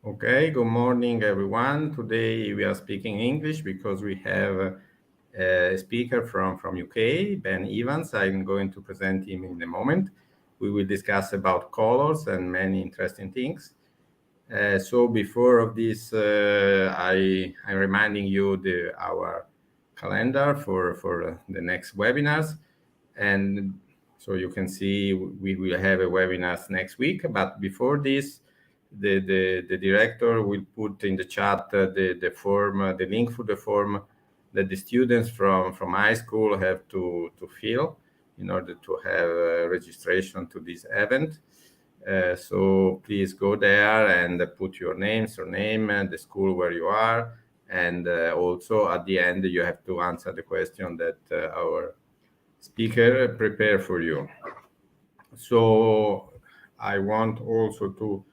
Okay, good morning, everyone. Today we are speaking English because we have a speaker from UK, Ben Evans. I'm going to present him in a moment. We will discuss about colors and many interesting things. So before of this, I'm reminding you our calendar for the next webinars. And so you can see we will have a webinars next week. But before this, the director will put in the chat the form, the link for the form that the students from high school have to fill in order to have registration to this event. So please go there and put your name, surname, and the school where you are. And also at the end, you have to answer the question that our speaker prepare for you. So I want also to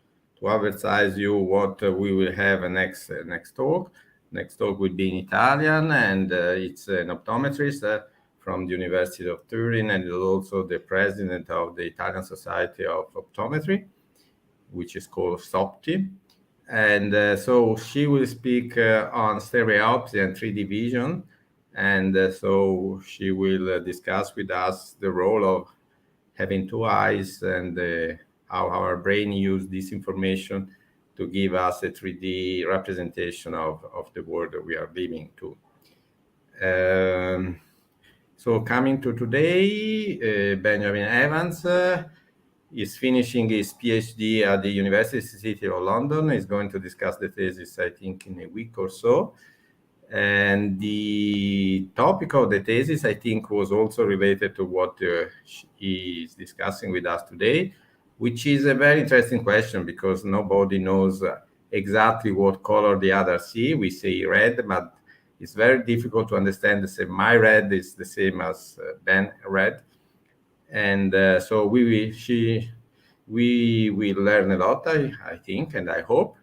advertise you what we will have next talk. Next talk will be in Italian, and it's an optometrist from the University of Turin, and is also the president of the Italian Society of Optometry, which is called SOPTI. And so she will speak on stereopsy and 3D vision. And so she will discuss with us the role of having two eyes and how our brain use this information to give us a 3D representation of the world that we are living to. So coming to today, Benjamin Evans is finishing his PhD at the University of London. He's going to discuss the thesis, I think, in a week or so. And the topic of the thesis, I think, was also related to what he is discussing with us today, which is a very interesting question because nobody knows exactly what color the others see. We say red, but it's very difficult to understand. Say my red is the same as Ben red, and so we will learn a lot, I think, and I hope.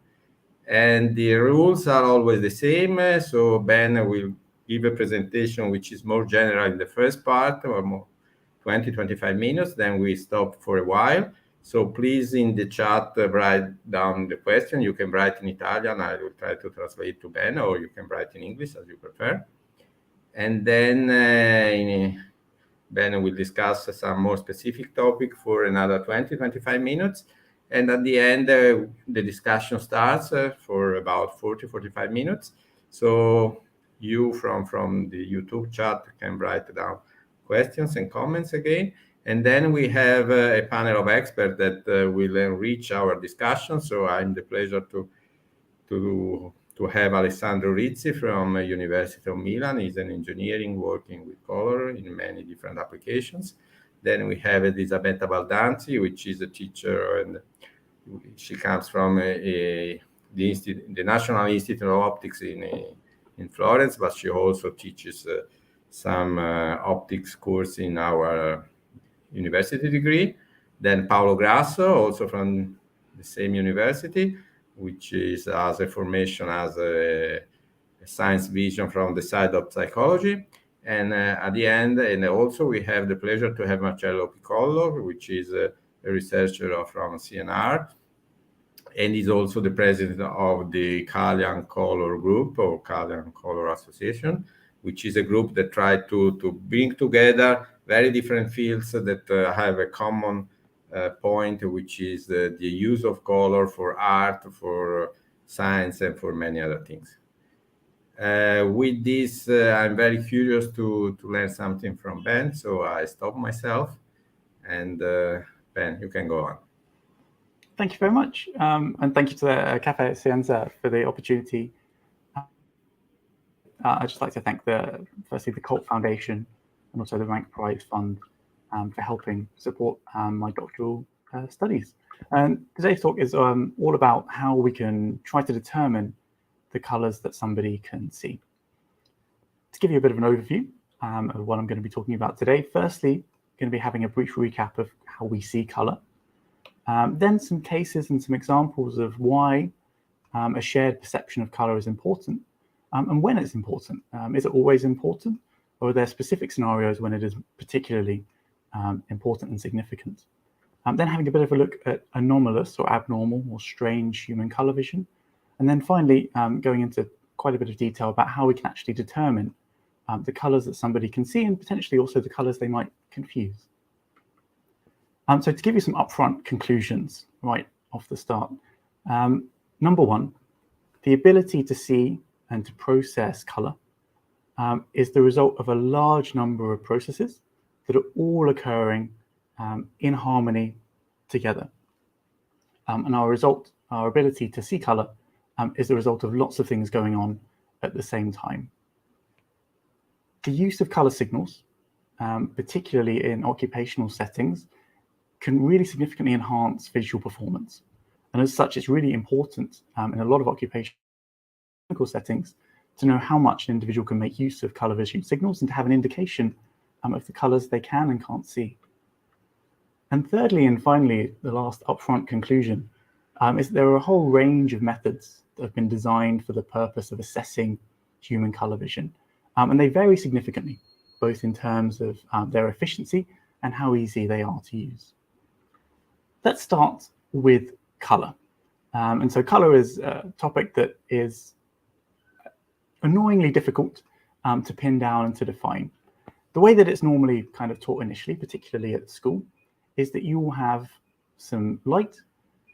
And the rules are always the same. So Ben will give a presentation which is more general in the first part, or more 20-25 minutes. Then we stop for a while. So please, in the chat, write down the question. You can write in Italian. I will try to translate to Ben, or you can write in English as you prefer. And then Ben will discuss some more specific topic for another 20-25 minutes. And at the end, the discussion starts for about 40-45 minutes. So you from the YouTube chat can write down questions and comments again. And then we have a panel of experts that will enrich our discussion. So I'm the pleasure to have Alessandro Rizzi from University of Milan. He's an engineering working with color in many different applications. Then we have Elisabetta Baldanzi, which is a teacher, and she comes from the National Institute of Optics in Florence, but she also teaches some optics course in our university degree. Then Paolo Grasso, also from the same university, which is as a formation as a science vision from the side of psychology. And at the end, and also we have the pleasure to have Marcello Picollo, which is a researcher from CNR, and is also the president of the Calian Color Group or Calian Color Association, which is a group that tries to bring together very different fields that have a common point, which is the use of color for art, for science, and for many other things. With this, I'm very curious to learn something from Ben, so I stop myself. And Ben, you can go on. Thank you very much. And thank you to the Caffè-Scienza for the opportunity. I'd just like to thank firstly the Colt Foundation and also the Rank Prize Fund for helping support my doctoral studies. And today's talk is all about how we can try to determine the colors that somebody can see. To give you a bit of an overview of what I'm going to be talking about today, firstly, I'm going to be having a brief recap of how we see color. Then some cases and some examples of why a shared perception of color is important and when it's important. Is it always important, or are there specific scenarios when it is particularly important and significant? then having a bit of a look at anomalous or abnormal or strange human color vision, and then finally going into quite a bit of detail about how we can actually determine the colors that somebody can see and potentially also the colors they might confuse. So to give you some upfront conclusions right off the start, number one, the ability to see and to process color is the result of a large number of processes that are all occurring in harmony together. And our ability to see color is the result of lots of things going on at the same time. The use of color signals, particularly in occupational settings, can really significantly enhance visual performance. And as such, it's really important in a lot of occupational settings to know how much an individual can make use of color vision signals and to have an indication of the colors they can and can't see. And thirdly, and finally, the last upfront conclusion is there are a whole range of methods that have been designed for the purpose of assessing human color vision. And they vary significantly, both in terms of their efficiency and how easy they are to use. Let's start with color. And so color is a topic that is annoyingly difficult to pin down and to define. The way that it's normally kind of taught initially, particularly at school, is that you will have some light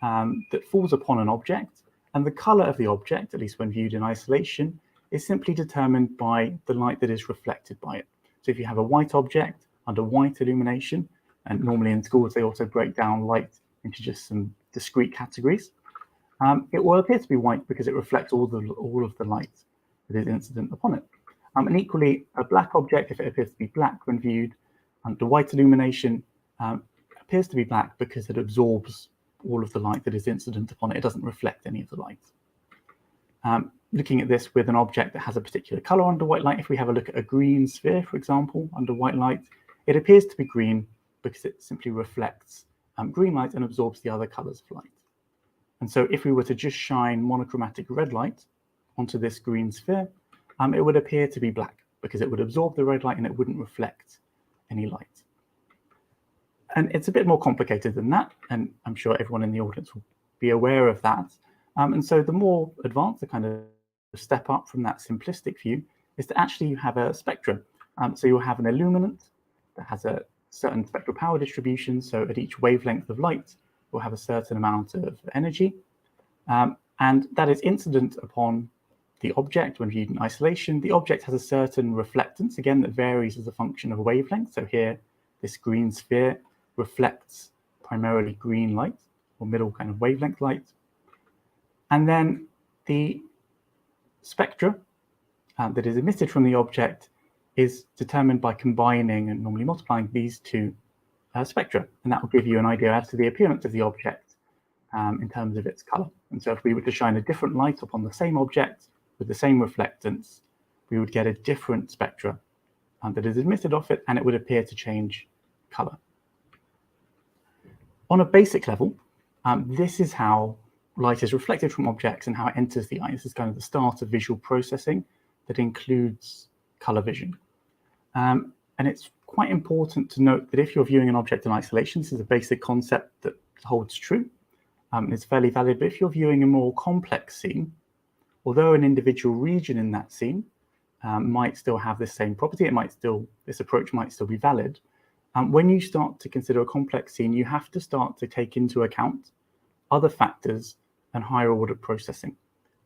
that falls upon an object, and the color of the object, at least when viewed in isolation, is simply determined by the light that is reflected by it. So if you have a white object under white illumination, and normally in schools they also break down light into just some discrete categories, it will appear to be white because it reflects all of the light that is incident upon it. And equally, a black object, if it appears to be black when viewed under white illumination, appears to be black because it absorbs all of the light that is incident upon it. It doesn't reflect any of the light. Looking at this with an object that has a particular color under white light, if we have a look at a green sphere, for example, under white light, it appears to be green because it simply reflects green light and absorbs the other colors of light. And so if we were to just shine monochromatic red light onto this green sphere, it would appear to be black because it would absorb the red light and it wouldn't reflect any light. And it's a bit more complicated than that, and I'm sure everyone in the audience will be aware of that. And so the more advanced, the kind of step up from that simplistic view is to actually have a spectrum. So you'll have an illuminant that has a certain spectral power distribution. So at each wavelength of light, we'll have a certain amount of energy. And that is incident upon the object when viewed in isolation. The object has a certain reflectance, again, that varies as a function of wavelength. So here, this green sphere reflects primarily green light or middle kind of wavelength light. And then the spectra that is emitted from the object is determined by combining and normally multiplying these two spectra. And that will give you an idea as to the appearance of the object in terms of its color. And so if we were to shine a different light upon the same object with the same reflectance, we would get a different spectra that is emitted off it, and it would appear to change color. On a basic level, this is how light is reflected from objects and how it enters the eye. This is kind of the start of visual processing that includes color vision. And it's quite important to note that if you're viewing an object in isolation, this is a basic concept that holds true. It's fairly valid, but if you're viewing a more complex scene, although an individual region in that scene might still have the same property, this approach might still be valid. When you start to consider a complex scene, you have to start to take into account other factors and higher order processing.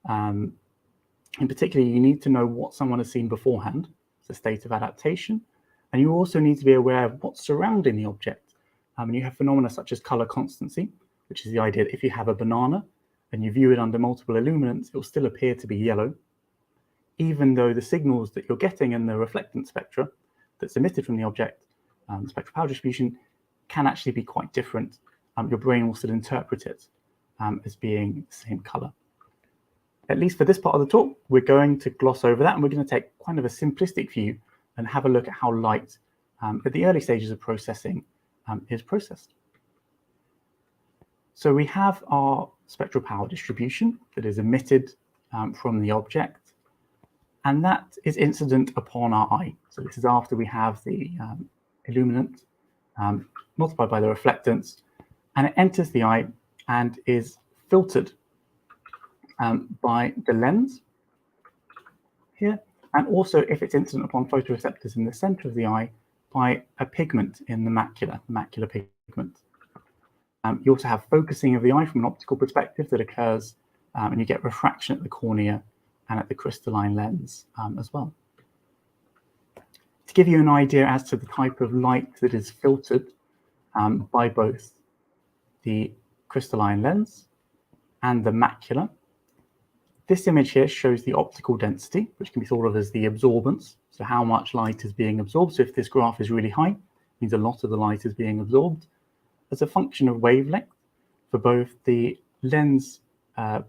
In particular, you need to know what someone has seen beforehand, the state of adaptation, and you also need to be aware of what's surrounding the object. And you have phenomena such as color constancy, which is the idea that if you have a banana and you view it under multiple illuminants, it will still appear to be yellow, even though the signals that you're getting in the reflectance spectra that's emitted from the object, the spectral power distribution, can actually be quite different. Your brain will still interpret it as being the same color. At least for this part of the talk, we're going to gloss over that, and we're going to take kind of a simplistic view and have a look at how light at the early stages of processing is processed. So we have our spectral power distribution that is emitted from the object, and that is incident upon our eye. So this is after we have the illuminant multiplied by the reflectance, and it enters the eye and is filtered by the lens here, and also, if it's incident upon photoreceptors in the center of the eye, by a pigment in the macular pigment. You also have focusing of the eye from an optical perspective that occurs, and you get refraction at the cornea and at the crystalline lens as well. To give you an idea as to the type of light that is filtered by both the crystalline lens and the macula, this image here shows the optical density, which can be thought of as the absorbance, so how much light is being absorbed. So if this graph is really high, it means a lot of the light is being absorbed, as a function of wavelength for both the lens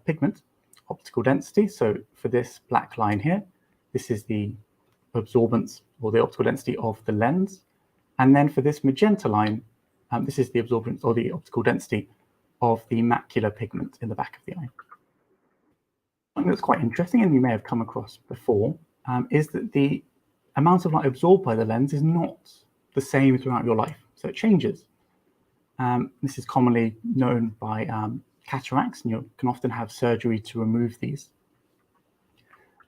pigment optical density. So for this black line here, this is the absorbance or the optical density of the lens. And then for this magenta line, this is the absorbance or the optical density of the macular pigment in the back of the eye. Something that's quite interesting, and you may have come across before, is that the amount of light absorbed by the lens is not the same throughout your life. So it changes. This is commonly known by cataracts, and you can often have surgery to remove these.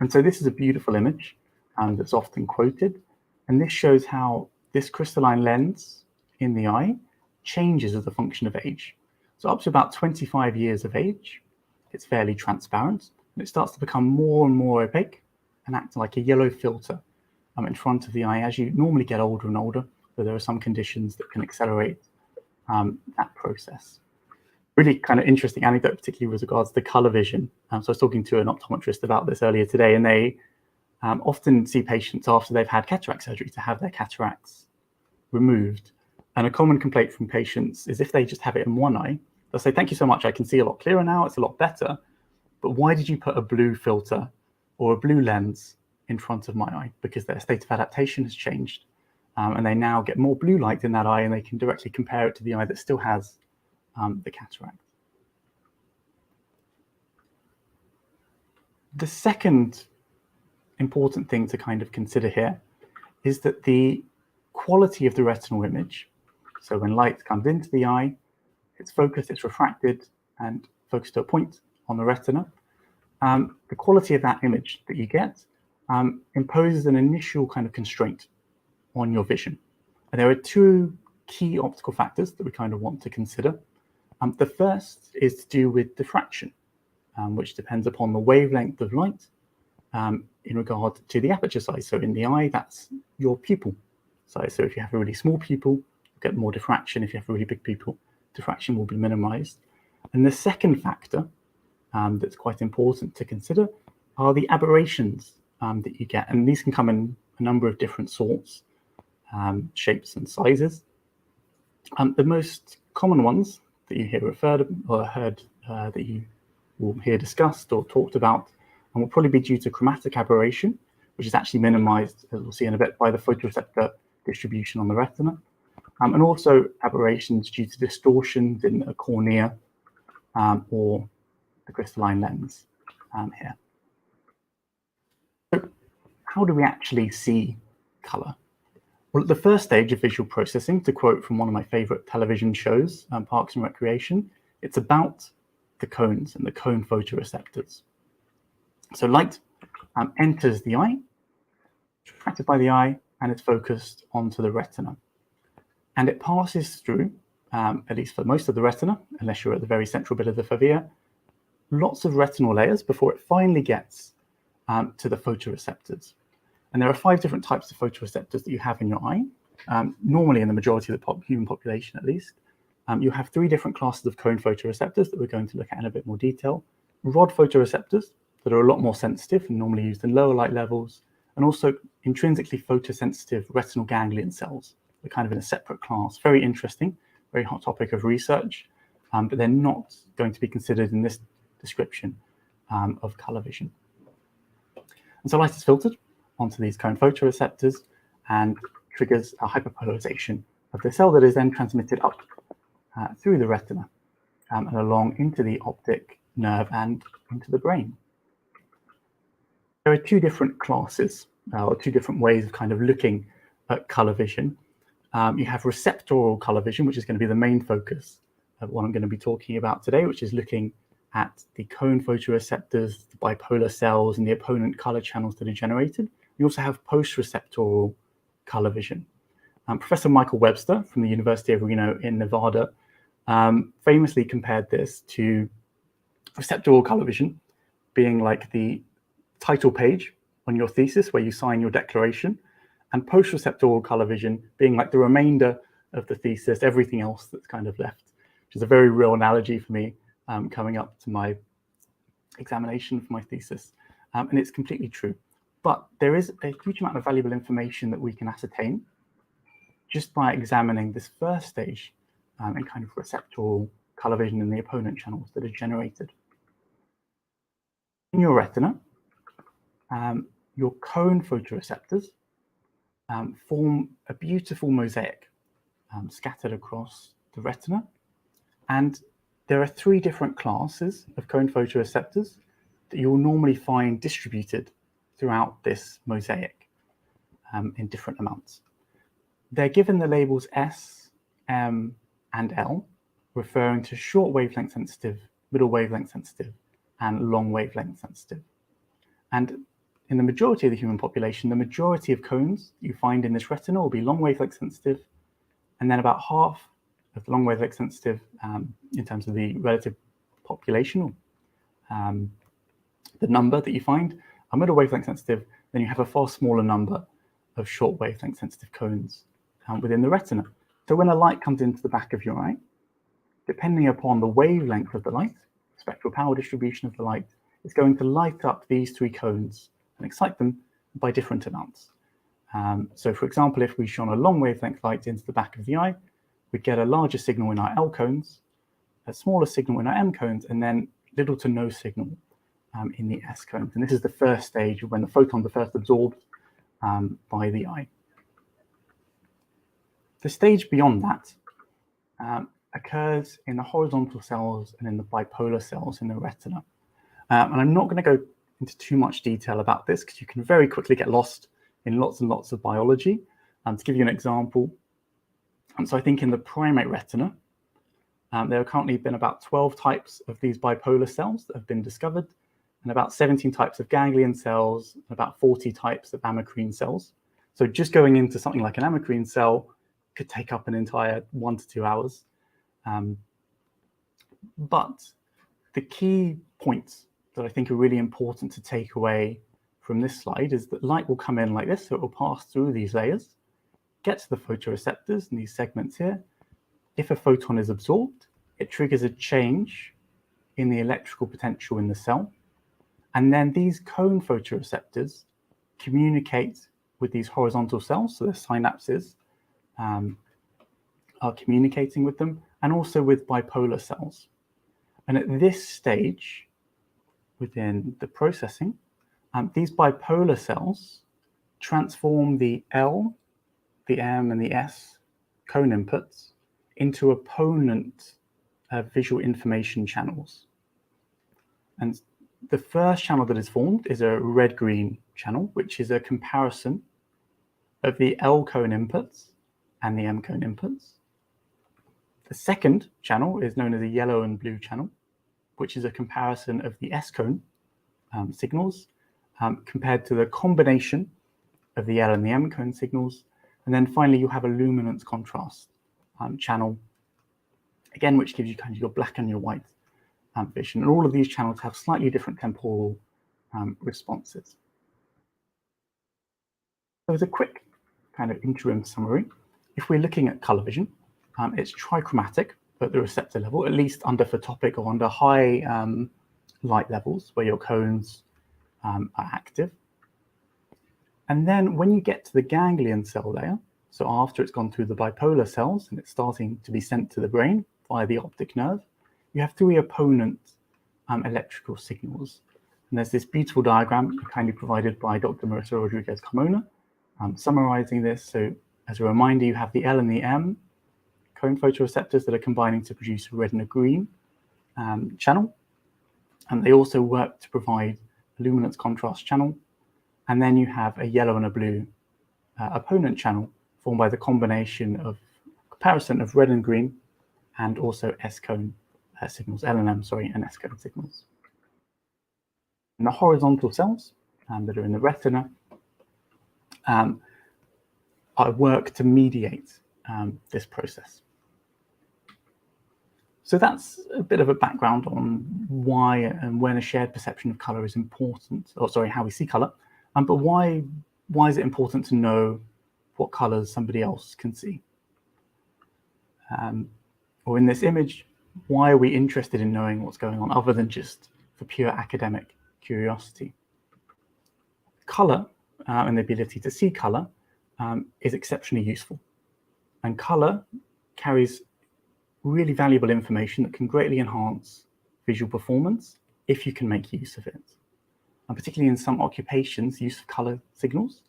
And so this is a beautiful image that's often quoted, and this shows how this crystalline lens in the eye changes as a function of age. So up to about 25 years of age, it's fairly transparent, and it starts to become more and more opaque and act like a yellow filter in front of the eye as you normally get older and older. So there are some conditions that can accelerate that process. Really kind of interesting anecdote, particularly with regards to color vision. So I was talking to an optometrist about this earlier today, and they often see patients after they've had cataract surgery to have their cataracts removed. And a common complaint from patients is if they just have it in one eye, they'll say, "Thank you so much, I can see a lot clearer now, it's a lot better, but why did you put a blue filter or a blue lens in front of my eye?" Because their state of adaptation has changed. And they now get more blue light in that eye, and they can directly compare it to the eye that still has the cataract. The second important thing to kind of consider here is that the quality of the retinal image, so when light comes into the eye, it's focused, it's refracted, and focused to a point on the retina, the quality of that image that you get imposes an initial kind of constraint on your vision. And there are two key optical factors that we kind of want to consider. The first is to do with diffraction, which depends upon the wavelength of light in regard to the aperture size. So in the eye, that's your pupil size. So if you have a really small pupil, you get more diffraction. If you have a really big pupil, diffraction will be minimized. And the second factor that's quite important to consider are the aberrations that you get. And these can come in a number of different sorts, shapes and sizes. The most common ones that you hear referred or heard that you will hear discussed or talked about and will probably be due to chromatic aberration, which is actually minimized, as we'll see in a bit, by the photoreceptor distribution on the retina, and also aberrations due to distortions in the cornea or the crystalline lens here. So how do we actually see color? Well, at the first stage of visual processing, to quote from one of my favorite television shows, Parks and Recreation, it's about the cones and the cone photoreceptors. So light enters the eye, it's refracted by the eye, and it's focused onto the retina. And it passes through, at least for most of the retina, unless you're at the very central bit of the fovea, lots of retinal layers before it finally gets to the photoreceptors. And there are 5 different types of photoreceptors that you have in your eye. Normally, in the majority of the human population, at least, you have 3 different classes of cone photoreceptors that we're going to look at in a bit more detail. Rod photoreceptors that are a lot more sensitive and normally used in lower light levels, and also intrinsically photosensitive retinal ganglion cells. They're kind of in a separate class. Very interesting, very hot topic of research, but they're not going to be considered in this description of color vision. And so light is filtered onto these cone photoreceptors and triggers a hyperpolarization of the cell that is then transmitted up through the retina and along into the optic nerve and into the brain. There are 2 different classes or 2 different ways of kind of looking at color vision. You have receptoral color vision, which is going to be the main focus what I'm going to be talking about today, which is looking at the cone photoreceptors, the bipolar cells, and the opponent color channels that are generated. We also have post-receptoral color vision. Professor Michael Webster from the University of Reno in Nevada famously compared this to receptoral color vision being like the title page on your thesis where you sign your declaration, and post-receptoral color vision being like the remainder of the thesis, everything else that's kind of left, which is a very real analogy for me coming up to my examination for my thesis. And it's completely true. But there is a huge amount of valuable information that we can ascertain just by examining this first stage in kind of receptoral color vision in the opponent channels that are generated. In your retina, your cone photoreceptors form a beautiful mosaic scattered across the retina. And there are 3 different classes of cone photoreceptors that you'll normally find distributed throughout this mosaic in different amounts. They're given the labels S, M, and L, referring to short wavelength sensitive, middle wavelength sensitive, and long wavelength sensitive. And in the majority of the human population, the majority of cones you find in this retina will be long wavelength sensitive, and then about half of the long wavelength sensitive in terms of the relative population, the number that you find are middle wavelength sensitive. Then you have a far smaller number of short wavelength sensitive cones within the retina. So when a light comes into the back of your eye, depending upon the wavelength of the light, spectral power distribution of the light, it's going to light up these 3 cones and excite them by different amounts. So for example, if we shone a long wavelength light into the back of the eye, we'd get a larger signal in our L cones, a smaller signal in our M cones, and then little to no signal in the S cones. And this is the first stage when the photons are first absorbed by the eye. The stage beyond that occurs in the horizontal cells and in the bipolar cells in the retina. And I'm not going to go into too much detail about this because you can very quickly get lost in lots and lots of biology. To give you an example, so I think in the primate retina, there have currently been about 12 types of these bipolar cells that have been discovered, and about 17 types of ganglion cells, and about 40 types of amacrine cells. So just going into something like an amacrine cell could take up an entire 1 to 2 hours. But the key points that I think are really important to take away from this slide is that light will come in like this, so it will pass through these layers, get to the photoreceptors in these segments here. If a photon is absorbed, it triggers a change in the electrical potential in the cell. And then these cone photoreceptors communicate with these horizontal cells, so the synapses are communicating with them, and also with bipolar cells. And at this stage, within the processing, these bipolar cells transform the L, the M, and the S cone inputs into opponent visual information channels. And the first channel that is formed is a red-green channel, which is a comparison of the L cone inputs and the M cone inputs. The second channel is known as a yellow and blue channel, which is a comparison of the S cone signals compared to the combination of the L and the M cone signals. And then finally, you have a luminance contrast channel, again, which gives you kind of your black and your white vision. And all of these channels have slightly different temporal responses. So as a quick kind of interim summary, if we're looking at color vision, it's trichromatic at the receptor level, at least under photopic or under high light levels where your cones are active. And then when you get to the ganglion cell layer, so after it's gone through the bipolar cells and it's starting to be sent to the brain via the optic nerve, you have 3 opponent electrical signals. And there's this beautiful diagram kindly provided by Dr. Marissa Rodriguez-Carmona summarizing this. So as a reminder, you have the L and the M cone photoreceptors that are combining to produce a red and a green channel. And they also work to provide a luminance contrast channel. And then you have a yellow and a blue opponent channel formed by the combination of comparison of red and green and also S-cone signals, LNM, sorry, and S-cone signals. And the horizontal cells that are in the retina work to mediate this process. So that's a bit of a background on why and when a shared perception of color is important, or sorry, how we see color. But why is it important to know what colors somebody else can see? Or in this image, why are we interested in knowing what's going on other than just for pure academic curiosity? Color and the ability to see color is exceptionally useful. And color carries really valuable information that can greatly enhance visual performance if you can make use of it. And particularly in some occupations, use of color signals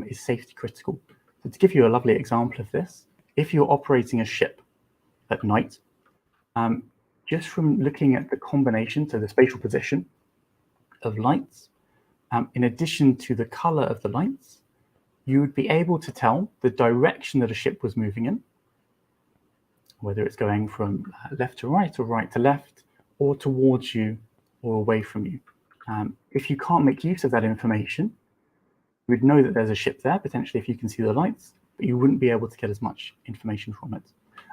is safety critical. So to give you a lovely example of this, if you're operating a ship at night, just from looking at the combination, so the spatial position of lights, in addition to the color of the lights, you would be able to tell the direction that a ship was moving in, whether it's going from left to right or right to left, or towards you or away from you. If you can't make use of that information, you would know that there's a ship there, potentially if you can see the lights, but you wouldn't be able to get as much information from it.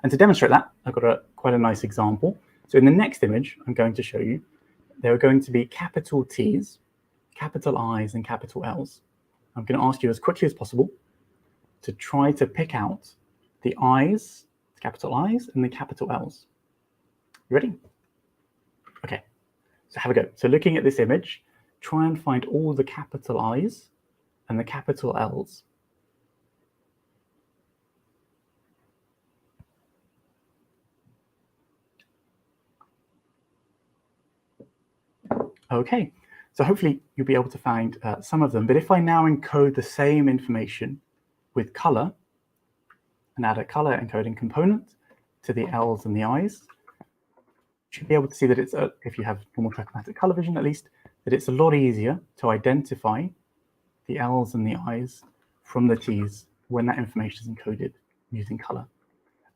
And to demonstrate that, I've got quite a nice example. So in the next image, I'm going to show you, there are going to be capital T's, capital I's, and capital L's. I'm going to ask you as quickly as possible to try to pick out the I's, capital I's, and the capital L's. You ready? Okay, so have a go. So looking at this image, try and find all the capital I's and the capital L's. Okay, so hopefully you'll be able to find some of them. But if I now encode the same information with color and add a color encoding component to the L's and the I's, you should be able to see that it's, if you have normal trichromatic color vision at least, that it's a lot easier to identify the L's and the I's from the T's when that information is encoded using color.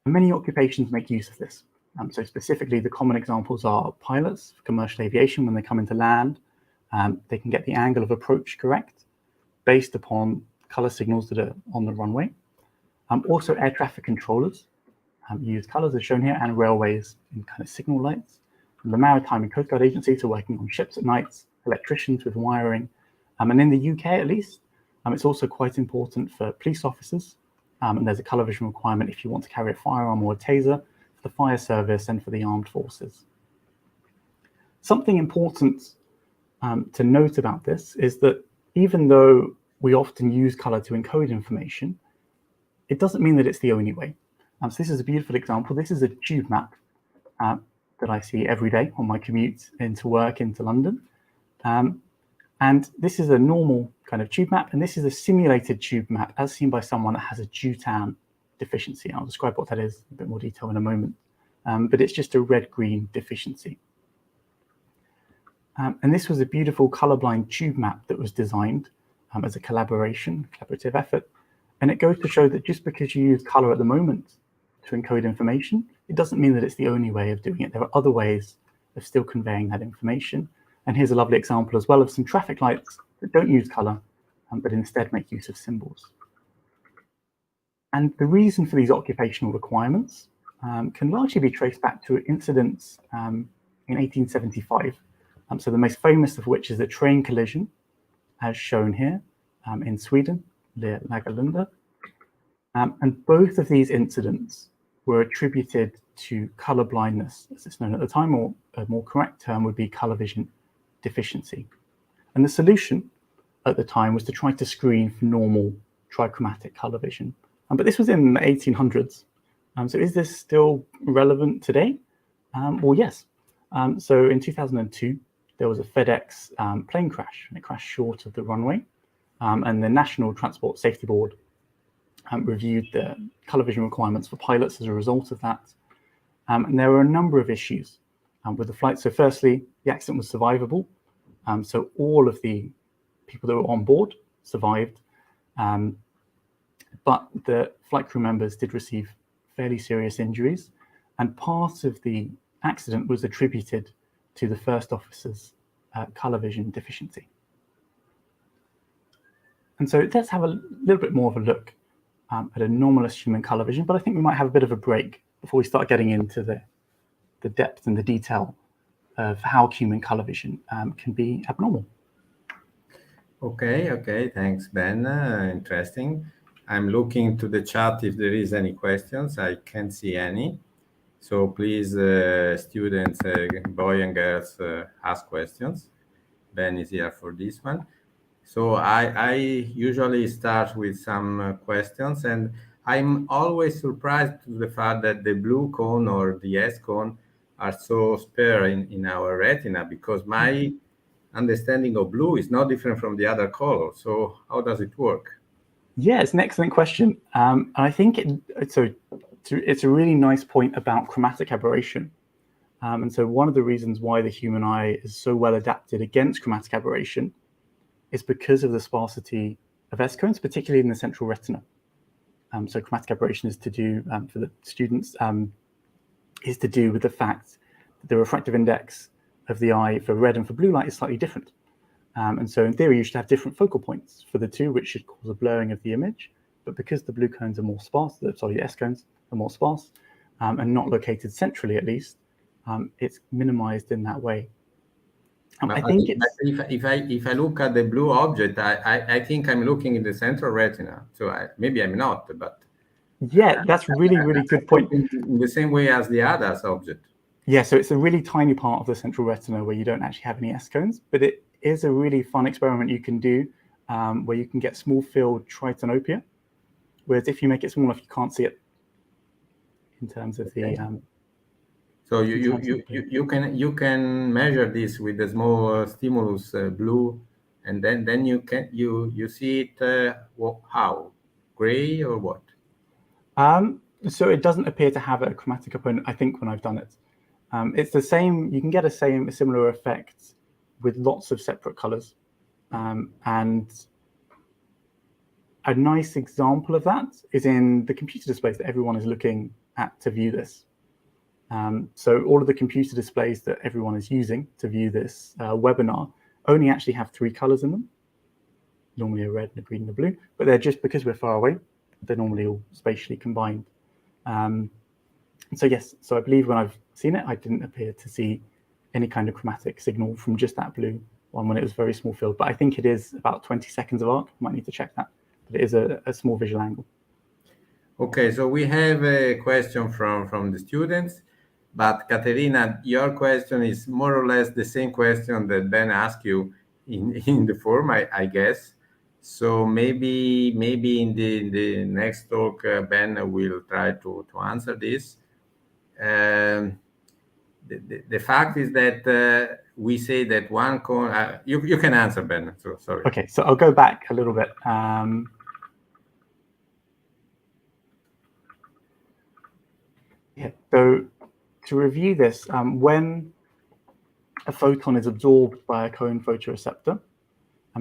And many occupations make use of this. So specifically, the common examples are pilots for commercial aviation. When they come into land, they can get the angle of approach correct based upon color signals that are on the runway. Also, air traffic controllers use colors as shown here, and railways in kind of signal lights. And the Maritime and Coast Guard agencies are working on ships at nights, electricians with wiring. And in the UK, at least, it's also quite important for police officers. And there's a color vision requirement if you want to carry a firearm or a taser, for the fire service and for the armed forces. Something important to note about this is that even though we often use color to encode information, it doesn't mean that it's the only way. So this is a beautiful example. This is a tube map that I see every day on my commute into work into London. And this is a normal kind of tube map, and this is a simulated tube map as seen by someone that has a Jutan deficiency. I'll describe what that is in a bit more detail in a moment, but it's just a red-green deficiency. And this was a beautiful colorblind tube map that was designed as a collaborative effort. And it goes to show that just because you use color at the moment to encode information, it doesn't mean that it's the only way of doing it. There are other ways of still conveying that information. And here's a lovely example as well of some traffic lights that don't use color, but instead make use of symbols. And the reason for these occupational requirements can largely be traced back to incidents in 1875. So the most famous of which is a train collision, as shown here in Sweden, near Lagalunda. And both of these incidents were attributed to color blindness, as it's known at the time, or a more correct term would be color vision deficiency. And the solution at the time was to try to screen for normal trichromatic color vision. But this was in the 1800s. So is this still relevant today? Well, yes. So in 2002, there was a FedEx plane crash, and it crashed short of the runway. And the National Transport Safety Board reviewed the color vision requirements for pilots as a result of that. And there were a number of issues with the flight. So firstly, the accident was survivable. So all of the people that were on board survived. But the flight crew members did receive fairly serious injuries. And part of the accident was attributed to the first officer's colour vision deficiency. And so let's have a little bit more of a look at anomalous human colour vision, but I think we might have a bit of a break before we start getting into the depth and the detail of how human colour vision can be abnormal. Okay, thanks, Ben. Interesting. I'm looking to the chat if there is any questions. I can't see any. So please, students, boys and girls, ask questions. Ben is here for this one. So I usually start with some questions, and I'm always surprised to the fact that the blue cone or the S cone are so spare in our retina, because my understanding of blue is not different from the other colors. So how does it work? Yeah, it's an excellent question. And I think it's a really nice point about chromatic aberration. And so one of the reasons why the human eye is so well adapted against chromatic aberration is because of the sparsity of S cones, particularly in the central retina. So chromatic aberration is to do, for the students, is to do with the fact that the refractive index of the eye for red and for blue light is slightly different. And so in theory, you should have different focal points for the two, which should cause a blurring of the image. But because the blue cones are more sparse, the S cones are more sparse, and not located centrally at least, it's minimized in that way. I think if I look at the blue object, I think I'm looking in the central retina. So maybe I'm not, but yeah, that's really good point. In the same way as the ADAS object. Yeah, so it's a really tiny part of the central retina where you don't actually have any S cones, but it is a really fun experiment you can do where you can get small field tritanopia, whereas if you make it small enough, you can't see it in terms of the. So you can measure this with the small stimulus blue, and then you see it how gray or what? So it doesn't appear to have a chromatic opponent, I think, when I've done it. It's the same. You can get a similar effect with lots of separate colors, and a nice example of that is in the computer displays that everyone is looking at to view this. So all of the computer displays that everyone is using to view this webinar only actually have 3 colors in them. Normally a red, a green, and a blue, but they're just, because we're far away, they're normally all spatially combined. So yes, so I believe when I've seen it, I didn't appear to see any kind of chromatic signal from just that blue one when it was very small field, but I think it is about 20 seconds of arc. I might need to check that, but it is a small visual angle. Okay, so we have a question from the students, but Caterina, your question is more or less the same question that Ben asked you in the form, I guess. So maybe in the next talk, Ben will try to answer this. The fact is that we say that one cone. You can answer, Ben. So sorry. Okay, so I'll go back a little bit. Yeah. So to review this, when a photon is absorbed by a cone photoreceptor,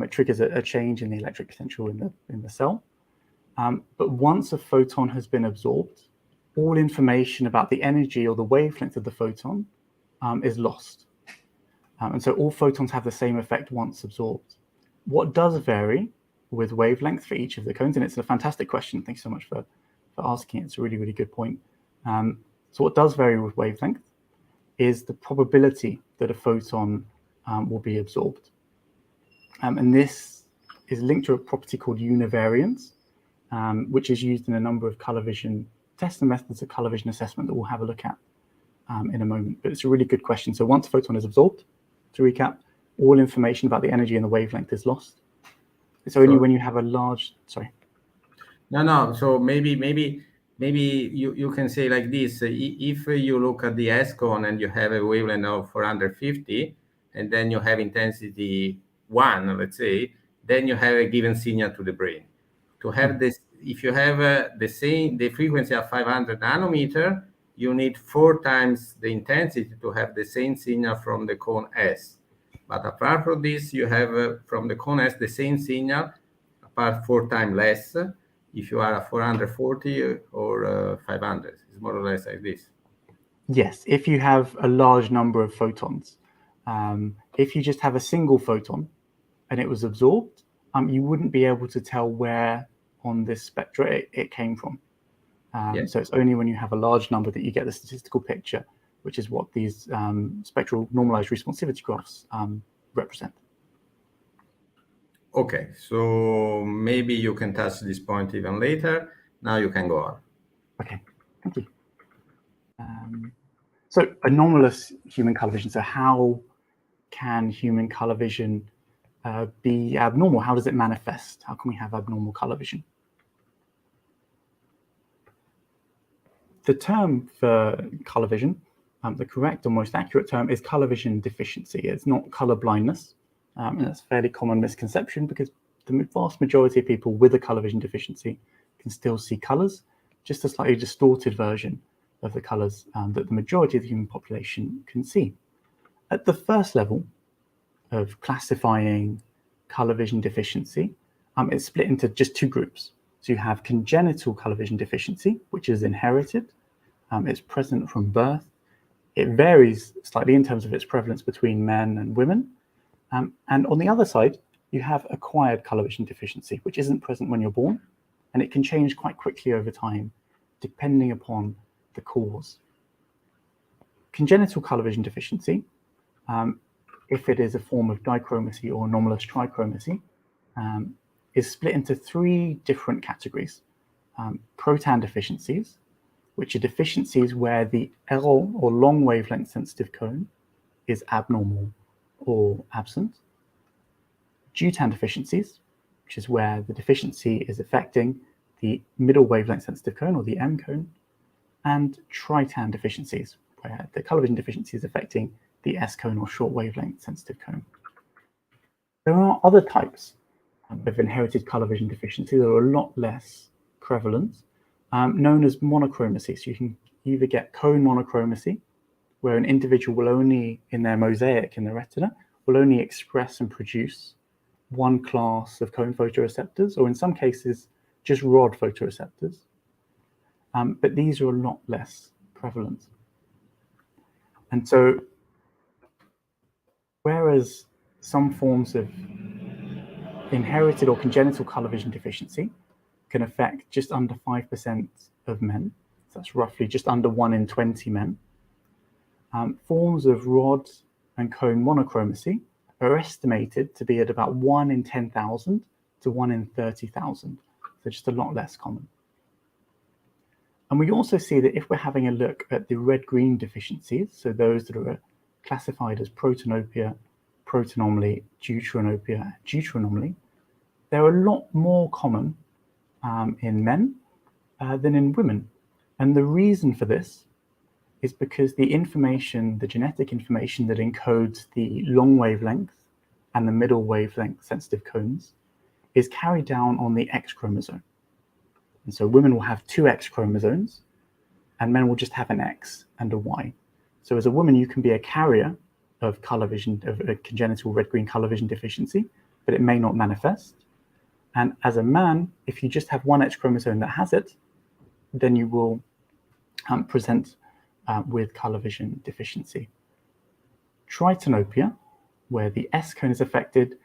it triggers a change in the electric potential in the cell. But once a photon has been absorbed, all information about the energy or the wavelength of the photon is lost. And so all photons have the same effect once absorbed. What does vary with wavelength for each of the cones, and it's a fantastic question. Thanks so much for asking it. It's a really good point. So what does vary with wavelength is the probability that a photon will be absorbed. And this is linked to a property called univariance, which is used in a number of color vision tests and methods of color vision assessment that we'll have a look at in a moment. But it's a really good question. So once a photon is absorbed, to recap, all information about the energy and the wavelength is lost. It's only when you have a large, sorry. No. So maybe you can say like this: if you look at the S cone and you have a wavelength of 450, and then you have intensity 1, let's say, then you have a given signal to the brain. To have this, if you have the frequency of 500 nanometer, you need 4 times the intensity to have the same signal from the cone S. But apart from this, you have from the cone S the same signal, apart 4 times less, if you are a 440 or 500. It's more or less like this. Yes, if you have a large number of photons. If you just have a single photon and it was absorbed, you wouldn't be able to tell where on this spectra it came from. So it's only when you have a large number that you get the statistical picture, which is what these spectral normalized responsivity graphs represent. Okay, so maybe you can touch this point even later. Now you can go on. Okay, thank you. So anomalous human color vision. So how can human color vision be abnormal? How does it manifest? How can we have abnormal color vision? The term for color vision, the correct or most accurate term, is color vision deficiency. It's not color blindness. And that's a fairly common misconception because the vast majority of people with a color vision deficiency can still see colors, just a slightly distorted version of the colors that the majority of the human population can see. At the first level of classifying color vision deficiency, it's split into just two groups. So you have congenital color vision deficiency, which is inherited. It's present from birth. It varies slightly in terms of its prevalence between men and women. And on the other side, you have acquired color vision deficiency, which isn't present when you're born, and it can change quite quickly over time, depending upon the cause. Congenital color vision deficiency, if it is a form of dichromacy or anomalous trichromacy, is split into three different categories. Protan deficiencies, which are deficiencies where the error or long wavelength sensitive cone is abnormal or absent. Deutan deficiencies, which is where the deficiency is affecting the middle wavelength sensitive cone or the M cone. And tritan deficiencies, where the color vision deficiency is affecting the S cone or short wavelength sensitive cone. There are other types of inherited color vision deficiency that are a lot less prevalent, known as monochromacy. So you can either get cone monochromacy, where an individual will only, in their mosaic in the retina, will only express and produce one class of cone photoreceptors, or in some cases, just rod photoreceptors. But these are a lot less prevalent. And so, whereas some forms of inherited or congenital color vision deficiency can affect just under 5% of men, so that's roughly just under 1 in 20 men, forms of rod and cone monochromacy are estimated to be at about 1 in 10,000 to 1 in 30,000, so just a lot less common. And we also see that if we're having a look at the red-green deficiencies, so those that are classified as protanopia, protanomaly, deuteranopia, deuteranomaly, they're a lot more common in men than in women. And the reason for this is because the information, the genetic information that encodes the long wavelength and the middle wavelength sensitive cones is carried down on the X chromosome. And so women will have 2 X chromosomes and men will just have an X and a Y. So as a woman, you can be a carrier of color vision, of a congenital red-green color vision deficiency, but it may not manifest. And as a man, if you just have 1 X chromosome that has it, then you will present with color vision deficiency. Tritanopia, where the S cone is affected,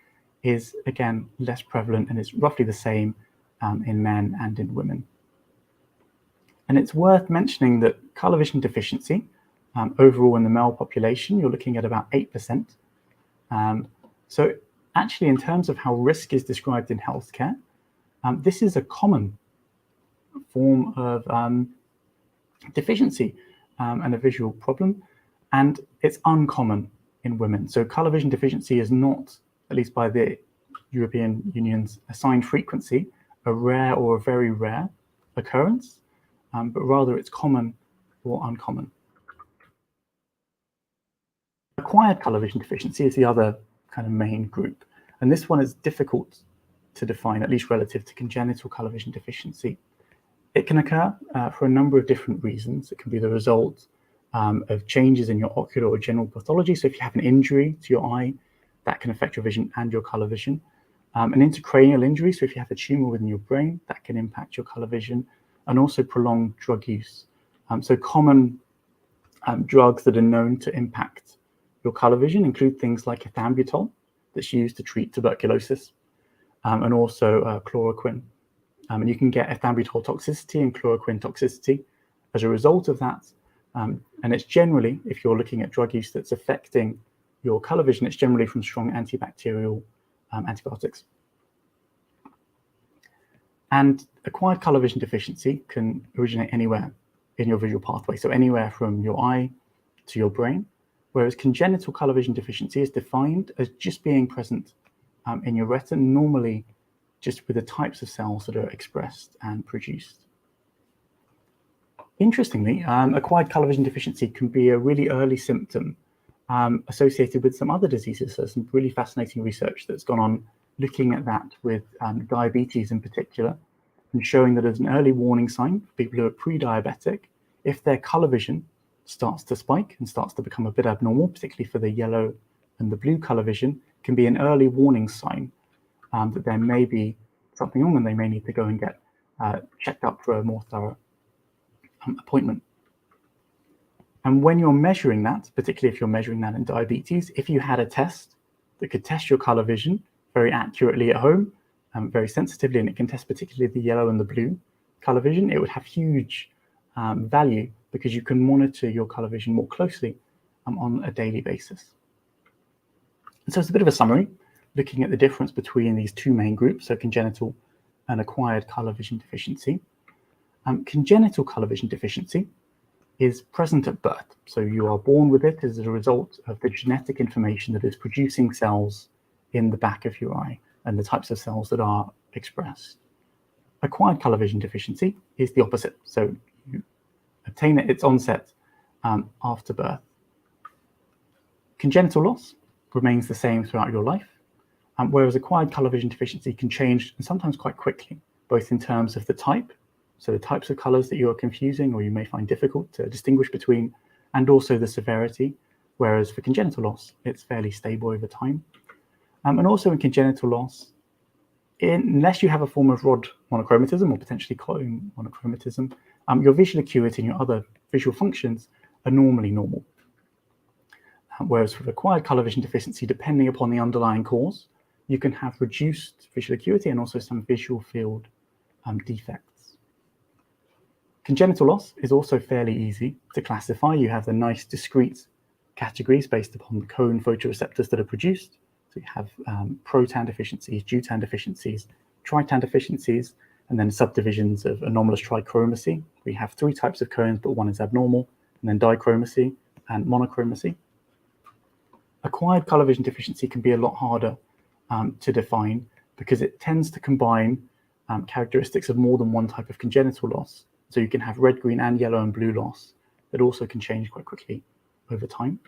is again less prevalent and is roughly the same in men and in women. And it's worth mentioning that color vision deficiency, overall in the male population, you're looking at about 8%. So actually, in terms of how risk is described in healthcare, this is a common form of deficiency and a visual problem, and it's uncommon in women. So color vision deficiency is not, at least by the European Union's assigned frequency, a rare or a very rare occurrence, but rather it's common or uncommon. Acquired color vision deficiency is the other kind of main group, and this one is difficult to define, at least relative to congenital color vision deficiency. It can occur for a number of different reasons. It can be the result of changes in your ocular or general pathology. So if you have an injury to your eye, that can affect your vision and your color vision. An intracranial injury, so if you have a tumor within your brain, that can impact your color vision, and also prolonged drug use. So common drugs that are known to impact your color vision include things like ethambutol, that's used to treat tuberculosis, and also chloroquine. And you can get ethambutol toxicity and chloroquine toxicity as a result of that. And it's generally, if you're looking at drug use that's affecting your color vision, it's generally from strong antibacterial antibiotics. And acquired color vision deficiency can originate anywhere in your visual pathway, so anywhere from your eye to your brain, whereas congenital color vision deficiency is defined as just being present in your retina, normally just with the types of cells that are expressed and produced. Interestingly, acquired color vision deficiency can be a really early symptom associated with some other diseases. There's some really fascinating research that's gone on looking at that with diabetes in particular, and showing that as an early warning sign for people who are pre-diabetic, if their color vision starts to spike and starts to become a bit abnormal, particularly for the yellow and the blue color vision, can be an early warning sign that there may be something wrong and they may need to go and get checked up for a more thorough appointment. And when you're measuring that, particularly if you're measuring that in diabetes, if you had a test that could test your color vision very accurately at home, very sensitively, and it can test particularly the yellow and the blue color vision, it would have huge value because you can monitor your color vision more closely on a daily basis. And so it's a bit of a summary, looking at the difference between these two main groups, so congenital and acquired color vision deficiency. Congenital color vision deficiency is present at birth. So you are born with it as a result of the genetic information that is producing cells in the back of your eye and the types of cells that are expressed. Acquired color vision deficiency is the opposite. So you obtain its onset after birth. Congenital loss remains the same throughout your life, whereas acquired color vision deficiency can change, and sometimes quite quickly, both in terms of the type, so the types of colors that you are confusing or you may find difficult to distinguish between, and also the severity, whereas for congenital loss, it's fairly stable over time. And also in congenital loss, unless you have a form of rod monochromatism or potentially cone monochromatism, your visual acuity and your other visual functions are normally normal. Whereas with acquired color vision deficiency, depending upon the underlying cause, you can have reduced visual acuity and also some visual field defects. Congenital loss is also fairly easy to classify. You have the nice discrete categories based upon the cone photoreceptors that are produced. So you have protan deficiencies, deutan deficiencies, tritan deficiencies, and then subdivisions of anomalous trichromacy. We have 3 types of cones, but one is abnormal, and then dichromacy and monochromacy. Acquired color vision deficiency can be a lot harder to define because it tends to combine characteristics of more than one type of congenital loss. So you can have red, green, and yellow and blue loss that also can change quite quickly over time.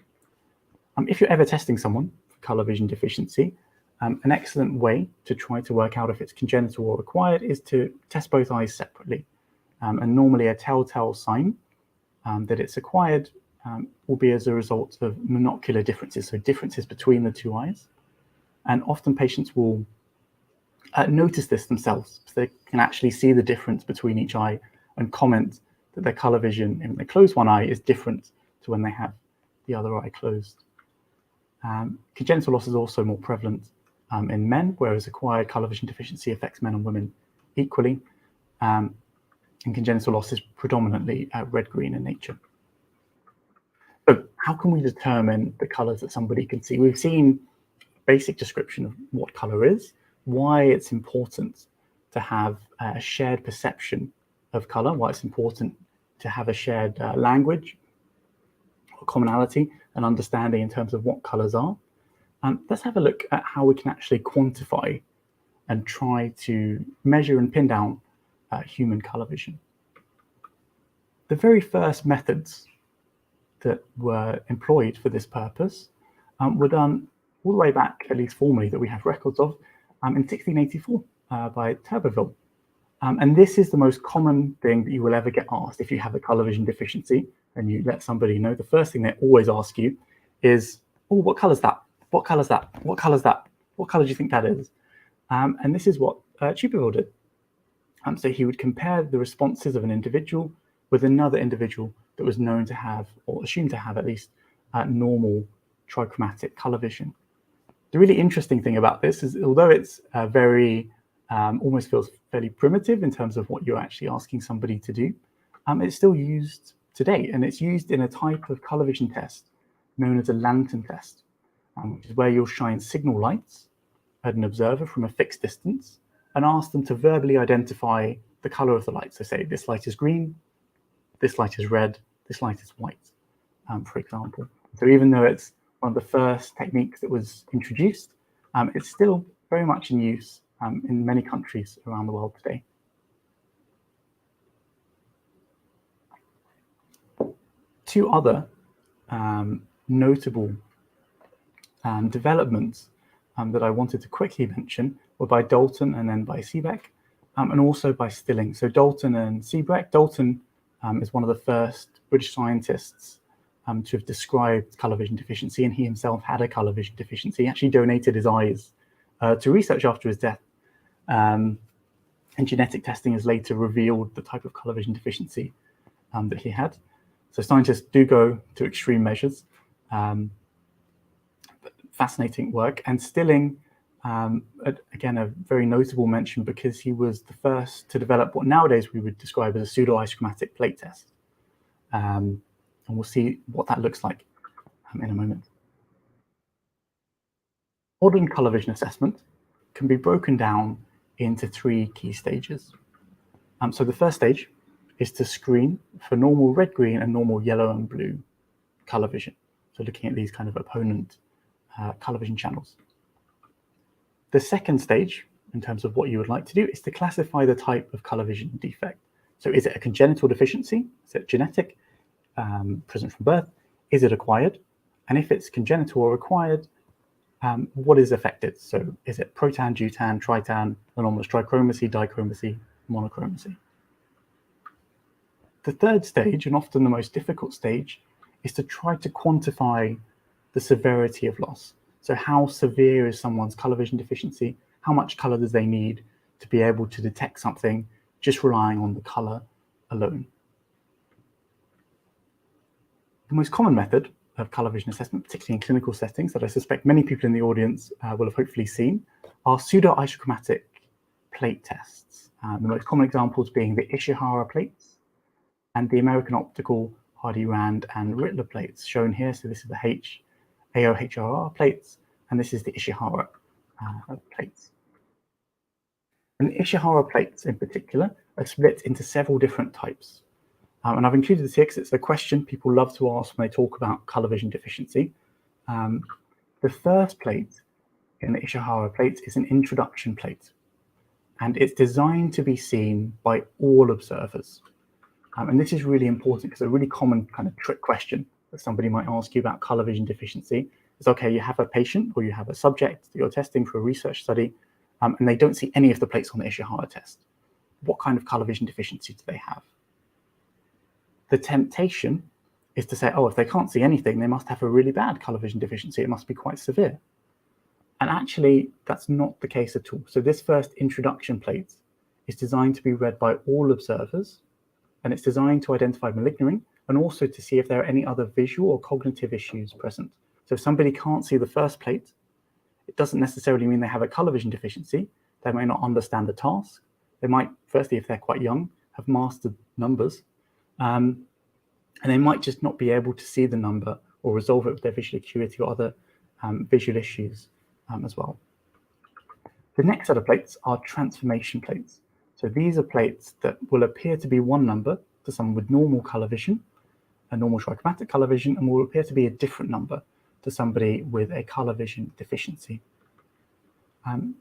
If you're ever testing someone for color vision deficiency, an excellent way to try to work out if it's congenital or acquired is to test both eyes separately. And normally a telltale sign that it's acquired will be as a result of monocular differences, so differences between the 2 eyes. And often patients will notice this themselves, so they can actually see the difference between each eye and comment that their color vision, when they close one eye, is different to when they have the other eye closed. Congenital loss is also more prevalent in men, whereas acquired color vision deficiency affects men and women equally. And congenital loss is predominantly red-green in nature. So how can we determine the colors that somebody can see? We've seen a basic description of what color is, why it's important to have a shared perception of color, why it's important to have a shared language or commonality and understanding in terms of what colors are. Let's have a look at how we can actually quantify and try to measure and pin down human color vision. The very first methods that were employed for this purpose were done all the way back, at least formally, that we have records of, in 1684 by Tuberville. And this is the most common thing that you will ever get asked if you have a color vision deficiency and you let somebody know. The first thing they always ask you is, oh, what color is that? What color is that? What color is that? What color do you think that is? And this is what Tuberville did. So he would compare the responses of an individual with another individual that was known to have, or assumed to have at least, normal trichromatic color vision. The really interesting thing about this is, although it's very, almost feels fairly primitive in terms of what you're actually asking somebody to do, it's still used today, and it's used in a type of color vision test known as a lantern test, which is where you'll shine signal lights at an observer from a fixed distance and ask them to verbally identify the color of the light. So say this light is green, this light is red, this light is white, for example. So even though it's one of the first techniques that was introduced, it's still very much in use in many countries around the world today. Two other notable developments that I wanted to quickly mention were by Dalton and then by Seebeck, and also by Stilling. So Dalton and Seebeck. Dalton is one of the first British scientists to have described colour vision deficiency, and he himself had a colour vision deficiency. He actually donated his eyes to research after his death, and genetic testing has later revealed the type of colour vision deficiency that he had. So scientists do go to extreme measures. But fascinating work. And Stilling, again, a very notable mention because he was the first to develop what nowadays we would describe as a pseudo-isochromatic plate test. And we'll see what that looks like in a moment. Modern colour vision assessment can be broken down into three key stages. So the first stage is to screen for normal red, green, and normal yellow and blue colour vision. So looking at these kind of opponent colour vision channels. The second stage, in terms of what you would like to do, is to classify the type of colour vision defect. So is it a congenital deficiency? Is it genetic, present from birth? Is it acquired? And if it's congenital or acquired, what is affected? So is it protan, deutan, tritan, anomalous trichromacy, dichromacy, monochromacy? The third stage, and often the most difficult stage, is to try to quantify the severity of loss. So how severe is someone's colour vision deficiency? How much colour does they need to be able to detect something just relying on the colour alone? The most common method of colour vision assessment, particularly in clinical settings, that I suspect many people in the audience will have hopefully seen, are pseudo-isochromatic plate tests. The most common examples being the Ishihara plates and the American Optical Hardy Rand and Rittler plates shown here. So this is the AOHRR plates, and this is the Ishihara plates. And the Ishihara plates in particular are split into several different types. And I've included this here because it's a question people love to ask when they talk about colour vision deficiency. The first plate in the Ishihara plate is an introduction plate, and it's designed to be seen by all observers. And this is really important because a really common kind of trick question that somebody might ask you about colour vision deficiency is, okay, you have a patient or you have a subject that you're testing for a research study, and they don't see any of the plates on the Ishihara test. What kind of colour vision deficiency do they have? The temptation is to say, oh, if they can't see anything, they must have a really bad colour vision deficiency. It must be quite severe. And actually, that's not the case at all. So this first introduction plate is designed to be read by all observers, and it's designed to identify malignoring and also to see if there are any other visual or cognitive issues present. So if somebody can't see the first plate, it doesn't necessarily mean they have a colour vision deficiency. They may not understand the task. They might, firstly, if they're quite young, have mastered numbers, and they might just not be able to see the number or resolve it with their visual acuity or other visual issues as well. The next set of plates are transformation plates. So these are plates that will appear to be one number to someone with normal colour vision, a normal trichromatic colour vision, and will appear to be a different number to somebody with a colour vision deficiency.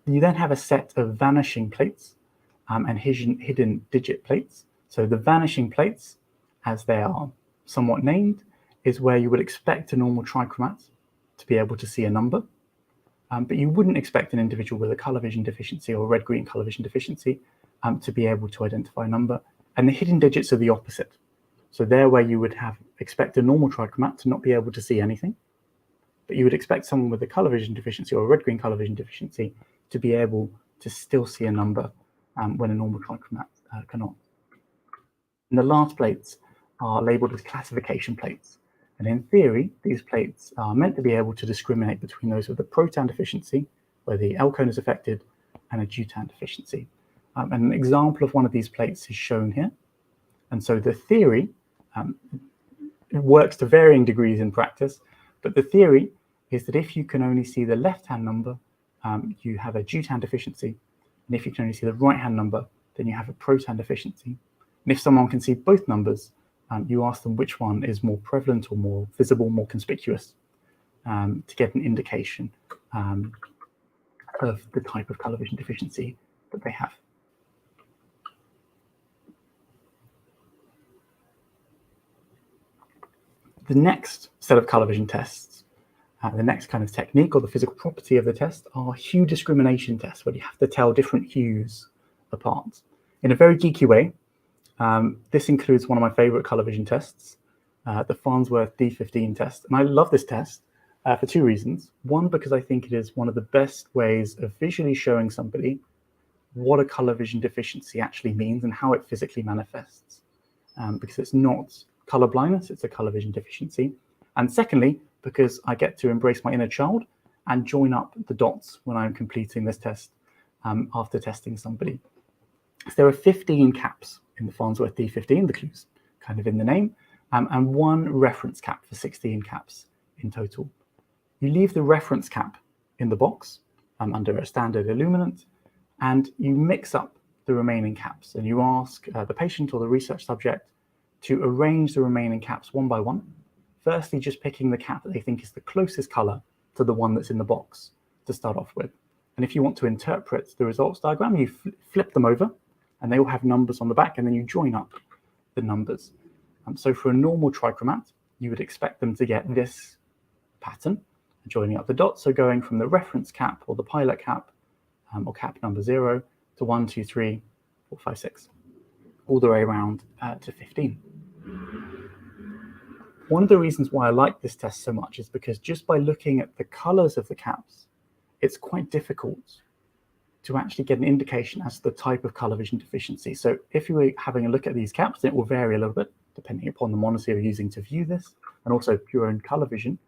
You then have a set of vanishing plates and hidden digit plates. So the vanishing plates, as they are somewhat named, is where you would expect a normal trichromat to be able to see a number, but you wouldn't expect an individual with a colour vision deficiency or red-green colour vision deficiency to be able to identify a number. And the hidden digits are the opposite. So they're where you would expect a normal trichromat to not be able to see anything, but you would expect someone with a colour vision deficiency or a red-green colour vision deficiency to be able to still see a number when a normal trichromat cannot. And the last plates are labeled as classification plates. And in theory, these plates are meant to be able to discriminate between those with a protan deficiency, where the L cone is affected, and a deutan deficiency. And an example of one of these plates is shown here. And so the theory, it works to varying degrees in practice, but the theory is that if you can only see the left-hand number, you have a deutan deficiency. And if you can only see the right-hand number, then you have a protan deficiency. And if someone can see both numbers, you ask them which one is more prevalent or more visible, more conspicuous, to get an indication of the type of colour vision deficiency that they have. The next set of colour vision tests, the next kind of technique or the physical property of the test, are hue discrimination tests, where you have to tell different hues apart. In a very geeky way, this includes one of my favourite colour vision tests, the Farnsworth D15 test. And I love this test for two reasons. One, because I think it is one of the best ways of visually showing somebody what a colour vision deficiency actually means and how it physically manifests, because it's not colour blindness, it's a colour vision deficiency. And secondly, because I get to embrace my inner child and join up the dots when I'm completing this test after testing somebody. So there are 15 caps in the Farnsworth D15, the clue's kind of in the name, and one reference cap for 16 caps in total. You leave the reference cap in the box under a standard illuminant, and you mix up the remaining caps, and you ask the patient or the research subject to arrange the remaining caps one by one, firstly just picking the cap that they think is the closest colour to the one that's in the box to start off with. And if you want to interpret the results diagram, you flip them over, and they all have numbers on the back, and then you join up the numbers. So for a normal trichromat, you would expect them to get this pattern, joining up the dots, so going from the reference cap or the pilot cap, or cap number 0 to 1, 2, 3, 4, 5, 6, all the way around to 15. One of the reasons why I like this test so much is because just by looking at the colours of the caps, it's quite difficult to actually get an indication as to the type of colour vision deficiency. So if you were having a look at these caps, it will vary a little bit depending upon the monitor you're using to view this, and also your own colour vision.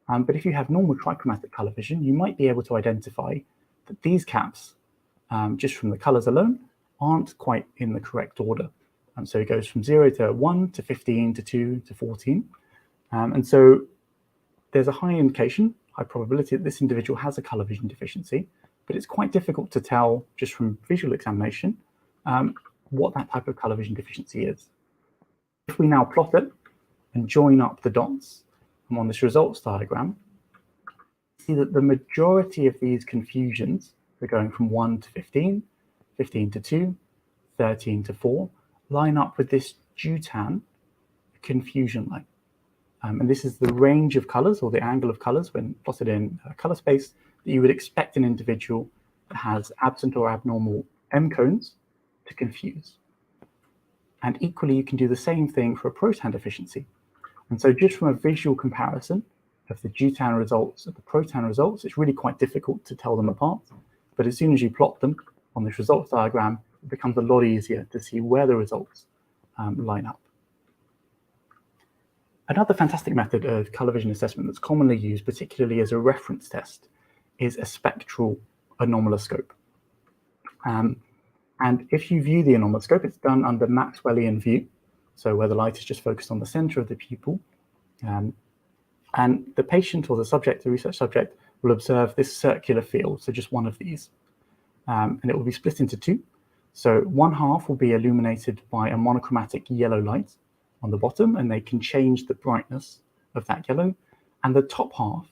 But if you have normal trichromatic colour vision, you might be able to identify that these caps, just from the colours alone, aren't quite in the correct order. So it goes from 0 to 1 to 15 to 2 to 14. And so there's a high indication, high probability that this individual has a colour vision deficiency, but it's quite difficult to tell just from visual examination what that type of colour vision deficiency is. If we now plot it and join up the dots on this results diagram, see that the majority of these confusions are going from 1 to 15, 15 to 2, 13 to 4, line up with this deutan confusion line. And this is the range of colours, or the angle of colours when plotted in colour space, that you would expect an individual that has absent or abnormal M cones to confuse. And equally, you can do the same thing for a protan deficiency. And so just from a visual comparison of the deutan results and the protan results, it's really quite difficult to tell them apart. But as soon as you plot them on this results diagram, it becomes a lot easier to see where the results line up. Another fantastic method of colour vision assessment that's commonly used, particularly as a reference test, is a spectral anomaliscope. And if you view the anomaliscope, it's done under Maxwellian view, so where the light is just focused on the centre of the pupil. And the patient or the subject, the research subject, will observe this circular field, so just one of these. And it will be split into two. So one half will be illuminated by a monochromatic yellow light on the bottom, and they can change the brightness of that yellow. And the top half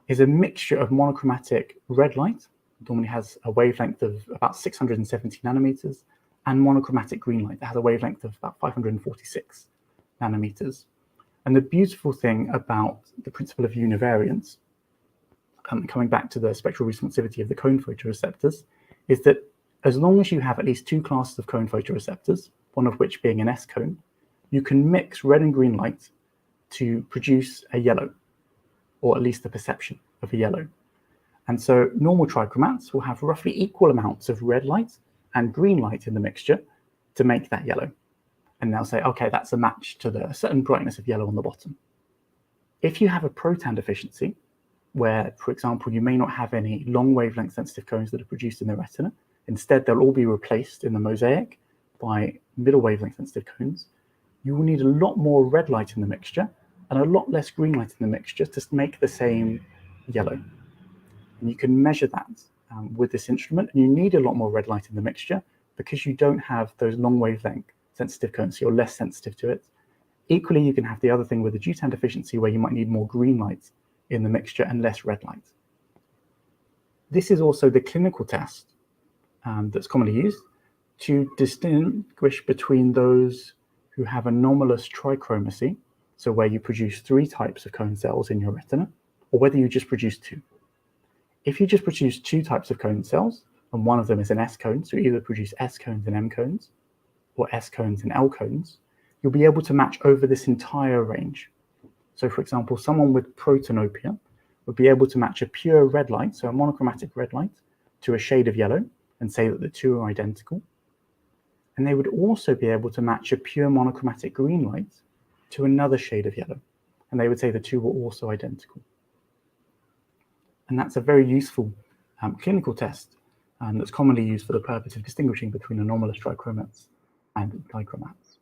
is a mixture of monochromatic red light, normally has a wavelength of about 670 nanometers, and monochromatic green light that has a wavelength of about 546 nanometers. And the beautiful thing about the principle of univariance, coming back to the spectral responsivity of the cone photoreceptors, is that as long as you have at least two classes of cone photoreceptors, one of which being an S cone, you can mix red and green light to produce a yellow, or at least the perception of a yellow. And so normal trichromats will have roughly equal amounts of red light and green light in the mixture to make that yellow. and they'll say, okay, that's a match to the certain brightness of yellow on the bottom. If you have a proton deficiency, where, for example, you may not have any long wavelength sensitive cones that are produced in the retina, instead they'll all be replaced in the mosaic by middle wavelength sensitive cones, you will need a lot more red light in the mixture and a lot less green light in the mixture to make the same yellow. And you can measure that with this instrument, and you need a lot more red light in the mixture because you don't have those long wavelength sensitive cones, so you're less sensitive to it. Equally, you can have the other thing with the deuterium deficiency where you might need more green light in the mixture and less red light. This is also the clinical test that's commonly used to distinguish between those who have anomalous trichromacy, so where you produce 3 types of cone cells in your retina, or whether you just produce 2. If you just produce 2 types of cone cells, and one of them is an S cone, so you either produce S cones and M cones, or S cones and L cones, you'll be able to match over this entire range. So for example, someone with protanopia would be able to match a pure red light, so a monochromatic red light, to a shade of yellow and say that the 2 are identical. And they would also be able to match a pure monochromatic green light to another shade of yellow. And they would say the 2 were also identical. And that's a very useful clinical test that's commonly used for the purpose of distinguishing between anomalous trichromats and dichromats.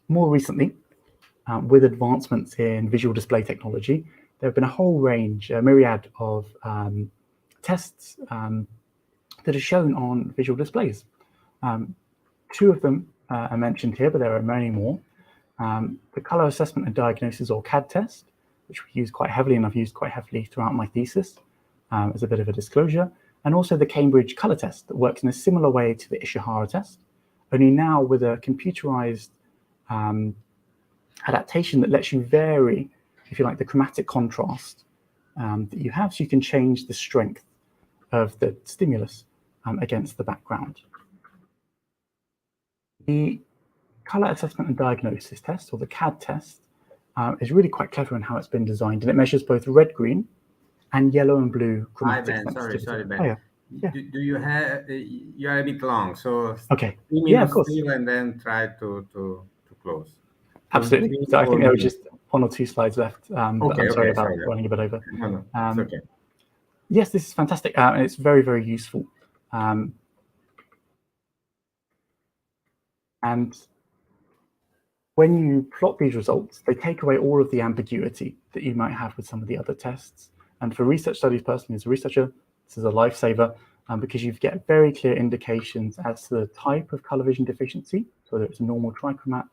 More recently, with advancements in visual display technology, there have been a whole range, a myriad of tests that are shown on visual displays. 2 of them are mentioned here, but there are many more. The color assessment and diagnosis, or CAD test, which we use quite heavily, and I've used quite heavily throughout my thesis as a bit of a disclosure, and also the Cambridge color test that works in a similar way to the Ishihara test, only now with a computerized adaptation that lets you vary, if you like, the chromatic contrast that you have, so you can change the strength of the stimulus against the background. The color assessment and diagnosis test, or the CAD test, is really quite clever in how it's been designed, and it measures both red, green, and yellow and blue chromatic sensitivity. Sorry, Ben. Oh, yeah. Do you have? You are a bit long, so okay. 3 minutes yeah, of course. still, and then try to close. Absolutely. So I think there were just 1 or 2 slides left, but I'm sorry about running a bit over. No, it's okay. Yes, this is fantastic, and it's very, very useful. And when you plot these results, they take away all of the ambiguity that you might have with some of the other tests. And for research studies, personally, as a researcher, this is a lifesaver because you get very clear indications as to the type of color vision deficiency, so whether it's a normal trichromat,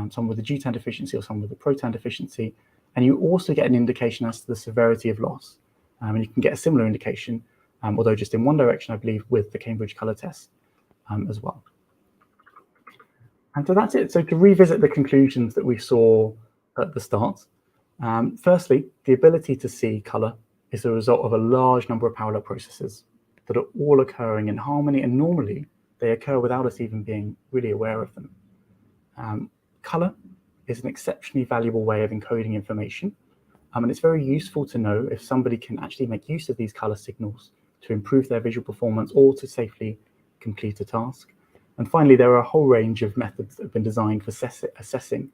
some with a deuterium deficiency, or some with a proton deficiency. And you also get an indication as to the severity of loss. And you can get a similar indication, although just in one direction, I believe, with the Cambridge color test as well. And so that's it. So to revisit the conclusions that we saw at the start, firstly, the ability to see color is the result of a large number of parallel processes that are all occurring in harmony, and normally they occur without us even being really aware of them. Color is an exceptionally valuable way of encoding information, and it's very useful to know if somebody can actually make use of these color signals to improve their visual performance or to safely complete a task. And finally, there are a whole range of methods that have been designed for assessing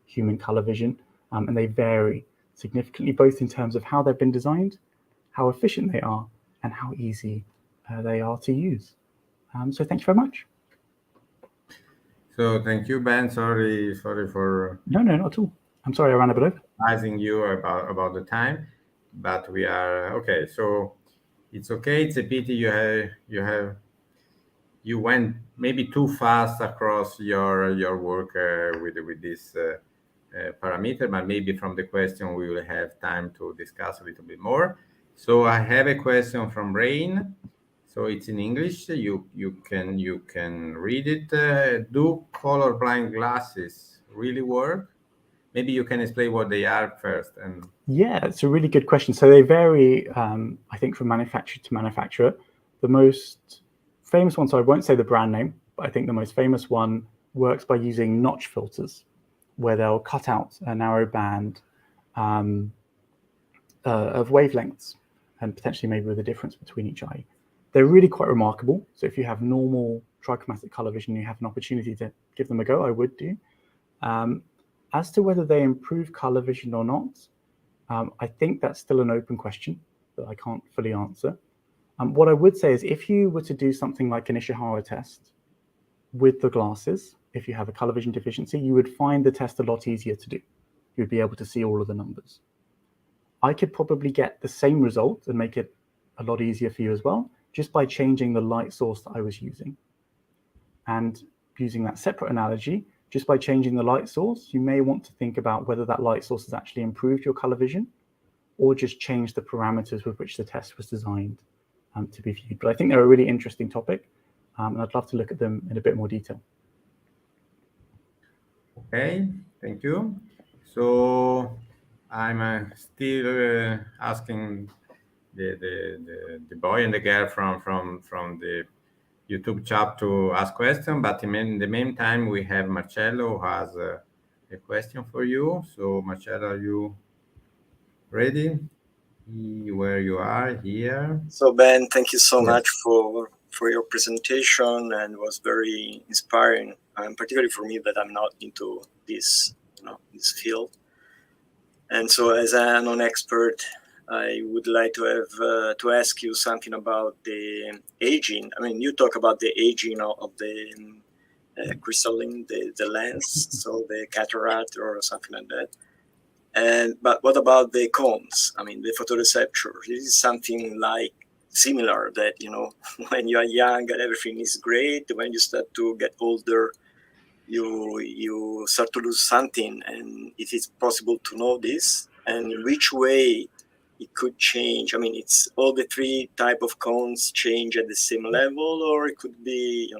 human color vision, and they vary significantly, both in terms of how they've been designed, how efficient they are, and how easy they are to use. So thank you very much. So thank you, Ben. Sorry for... No, not at all. I'm sorry I ran a bit over. Advising you about the time, but we are okay. So it's okay. It's a pity you went maybe too fast across your work with this parameter, but maybe from the question we will have time to discuss a little bit more. So I have a question from Rain. So it's in English. You can read it. Do colorblind glasses really work? Maybe you can explain what they are first. And yeah, it's a really good question. So they vary, I think, from manufacturer to manufacturer. The most famous one, so I won't say the brand name, but I think the most famous one works by using notch filters, where they'll cut out a narrow band of wavelengths, and potentially maybe with a difference between each eye. They're really quite remarkable. So if you have normal trichromatic color vision, you have an opportunity to give them a go, I would do. As to whether they improve color vision or not, I think that's still an open question that I can't fully answer. What I would say is if you were to do something like an Ishihara test with the glasses, if you have a color vision deficiency, you would find the test a lot easier to do. You'd be able to see all of the numbers. I could probably get the same result and make it a lot easier for you as well, just by changing the light source that I was using. And using that separate analogy, just by changing the light source, you may want to think about whether that light source has actually improved your color vision or just changed the parameters with which the test was designed to be viewed. But I think they're a really interesting topic, and I'd love to look at them in a bit more detail. Okay, thank you. So I'm still asking the boy and the girl from the YouTube chat to ask questions, but in the meantime, we have Marcello who has a question for you. So Marcello, are you ready? Where you are here. So Ben, thank you so much for your presentation, and it was very inspiring, particularly for me that I'm not into this, this field. And so, as a non-expert, I would like to have to ask you something about the aging. I mean, you talk about the aging of the crystalline, the lens, so the cataract or something like that. But what about the cones? I mean, the photoreceptor. This is something like similar that, when you are young and everything is great. When you start to get older, you start to lose something. And it is possible to know this and in which way it could change. I mean, it's all the three type of cones change at the same level, or it could be,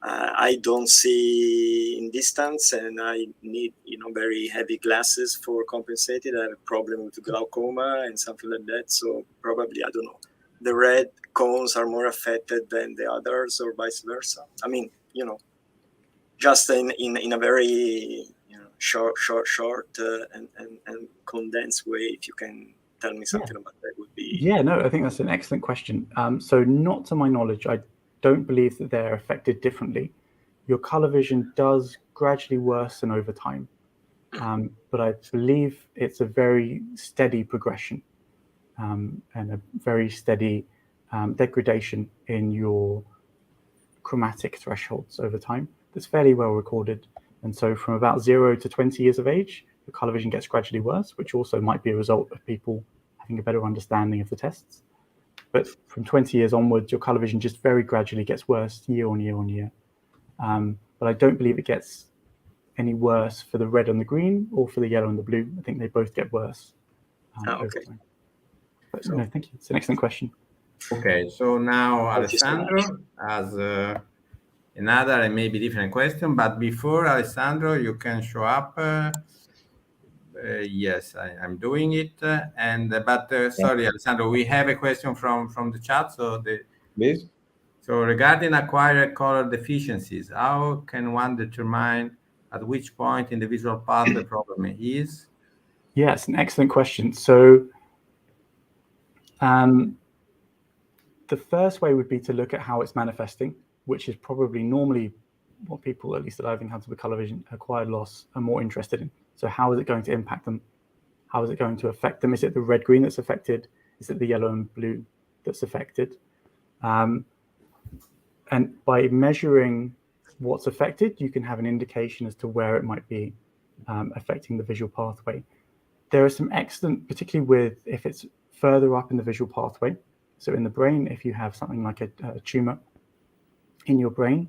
I don't see in distance and I need, very heavy glasses for compensated. I have a problem with glaucoma and something like that. So probably, I don't know, the red cones are more affected than the others or vice versa. I mean, just in a very short and condensed way, if you can tell me something about that would be. Yeah, no, I think that's an excellent question. So not to my knowledge, I don't believe that they're affected differently. Your color vision does gradually worsen over time, but I believe it's a very steady progression and a very steady degradation in your chromatic thresholds over time. That's fairly well recorded. And so from about 0 to 20 years of age, your color vision gets gradually worse, which also might be a result of people having a better understanding of the tests. But from 20 years onwards, your color vision just very gradually gets worse year on year on year. But I don't believe it gets any worse for the red and the green or for the yellow and the blue. I think they both get worse over time. But no, thank you. It's an excellent question. Okay, so now Alessandro has another and maybe different question. But before Alessandro, you can show up. Yes, I'm doing it. Sorry, Alessandro, we have a question from the chat. So please. So regarding acquired color deficiencies, how can one determine at which point in the visual path the problem is? Yeah, it's an excellent question. So the first way would be to look at how it's manifesting, which is probably normally what people, at least that I've encountered with color vision acquired loss, are more interested in. So how is it going to impact them? How is it going to affect them? Is it the red-green that's affected? Is it the yellow and blue that's affected? And by measuring what's affected, you can have an indication as to where it might be affecting the visual pathway. There are some excellent, particularly with if it's further up in the visual pathway. So in the brain, if you have something like a tumor in your brain,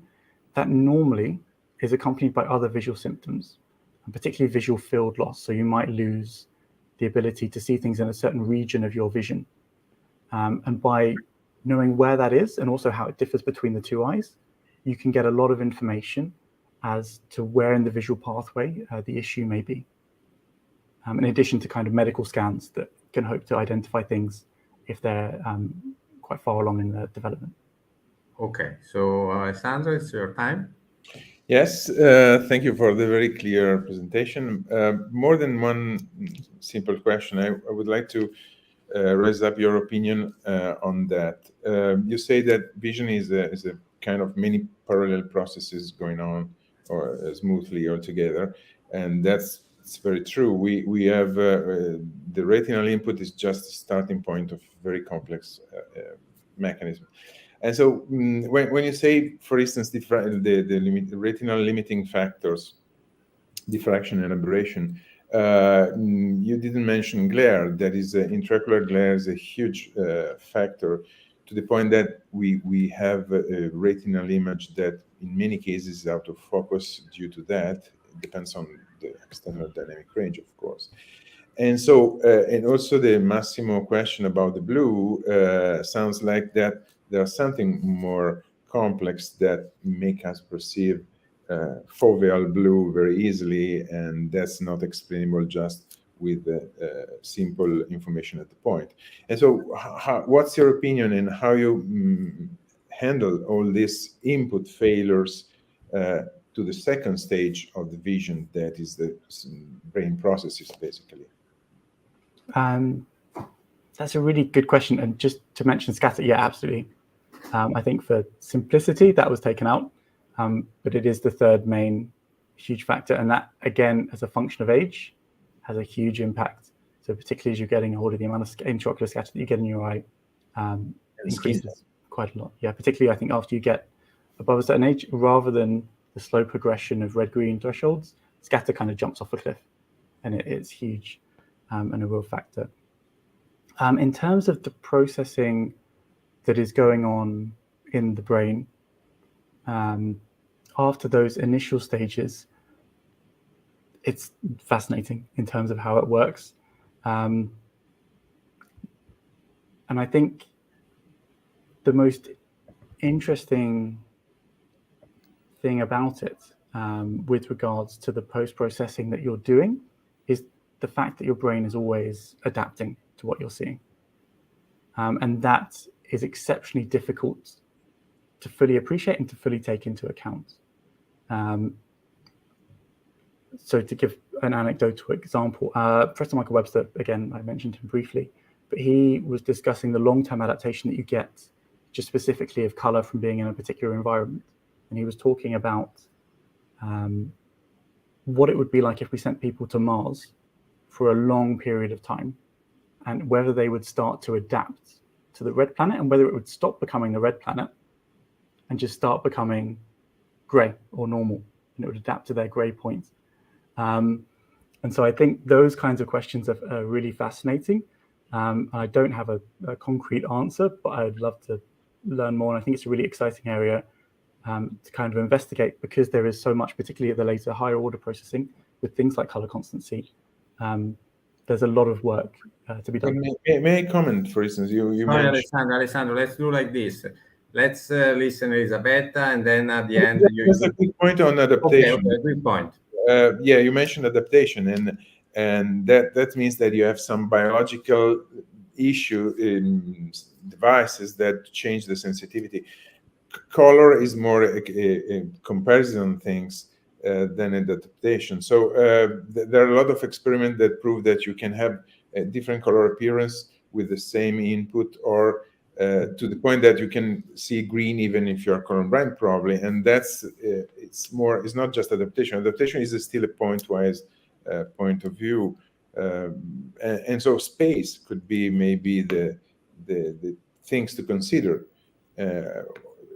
that normally is accompanied by other visual symptoms, and particularly visual field loss. So you might lose the ability to see things in a certain region of your vision. And by knowing where that is and also how it differs between the two eyes, you can get a lot of information as to where in the visual pathway the issue may be. In addition to kind of medical scans that can hope to identify things if they're quite far along in the development. Okay, so Alessandro, it's your time. Yes, thank you for the very clear presentation. More than one simple question. I would like to raise up your opinion on that. You say that vision is a kind of many parallel processes going on or smoothly all together, and it's very true. We have the retinal input is just a starting point of very complex mechanism. And so when you say, for instance, the retinal limiting factors, diffraction and aberration, you didn't mention glare. That is, intraocular glare is a huge factor, to the point that we have a retinal image that in many cases is out of focus due to that. It depends on the external dynamic range, of course. And so, and also the Massimo question about the blue sounds like that there's something more complex that make us perceive foveal blue very easily, and that's not explainable just with simple information at the point. And so, what's your opinion and how you handle all these input failures to the second stage of the vision, that is the brain processes, basically? That's a really good question. And just to mention scatter, yeah, absolutely. I think for simplicity, that was taken out, but it is the third main huge factor. And that, again, as a function of age, has a huge impact. So particularly as you're getting older, the amount of intraocular scatter that you get in your eye increases quite a lot. Yeah, particularly I think after you get above a certain age, rather than the slow progression of red-green thresholds, scatter kind of jumps off a cliff, and it's huge and a real factor. In terms of the processing that is going on in the brain, after those initial stages, it's fascinating in terms of how it works. And I think the most interesting thing about it with regards to the post-processing that you're doing is the fact that your brain is always adapting to what you're seeing. And that is exceptionally difficult to fully appreciate and to fully take into account. So to give an anecdotal example, Professor Michael Webster, again, I mentioned him briefly, but he was discussing the long-term adaptation that you get just specifically of color from being in a particular environment. And he was talking about what it would be like if we sent people to Mars for a long period of time, and whether they would start to adapt to the red planet, and whether it would stop becoming the red planet and just start becoming gray or normal, and it would adapt to their gray points. And so I think those kinds of questions are really fascinating. I don't have a concrete answer, but I'd love to learn more. And I think it's a really exciting area to kind of investigate, because there is so much, particularly at the later higher order processing with things like color constancy. There's a lot of work to be done. May I comment, for instance? You mentioned... Alessandro, let's do like this. Let's listen to Elisabetta, and then at the end... That's a good point on adaptation. Okay, good point. Yeah, you mentioned adaptation, and that means that you have some biological issue in devices that change the sensitivity. Color is more a comparison things than an adaptation. So there are a lot of experiments that prove that you can have a different color appearance with the same input, or to the point that you can see green even if you're colorblind, probably. And that's it's not just adaptation. Adaptation is still a pointwise point of view, and so space could be maybe the things to consider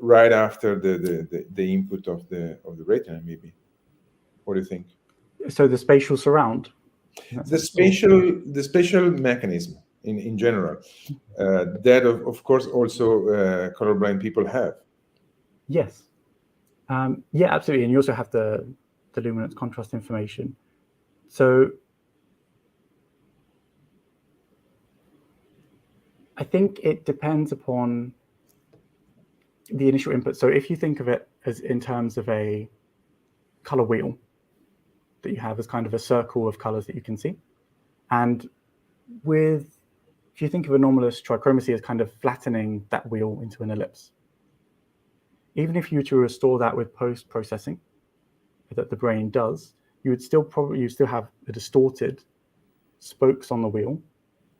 right after the input of the retina, maybe. What do you think? So the spatial surround. The spatial mechanism in general, that of course also colorblind people have. Yes. Yeah, absolutely. And you also have the luminance contrast information. So I think it depends upon the initial input. So if you think of it as in terms of a color wheel that you have as kind of a circle of colors that you can see, and if you think of anomalous trichromacy as kind of flattening that wheel into an ellipse, even if you were to restore that with post-processing that the brain does, you still have the distorted spokes on the wheel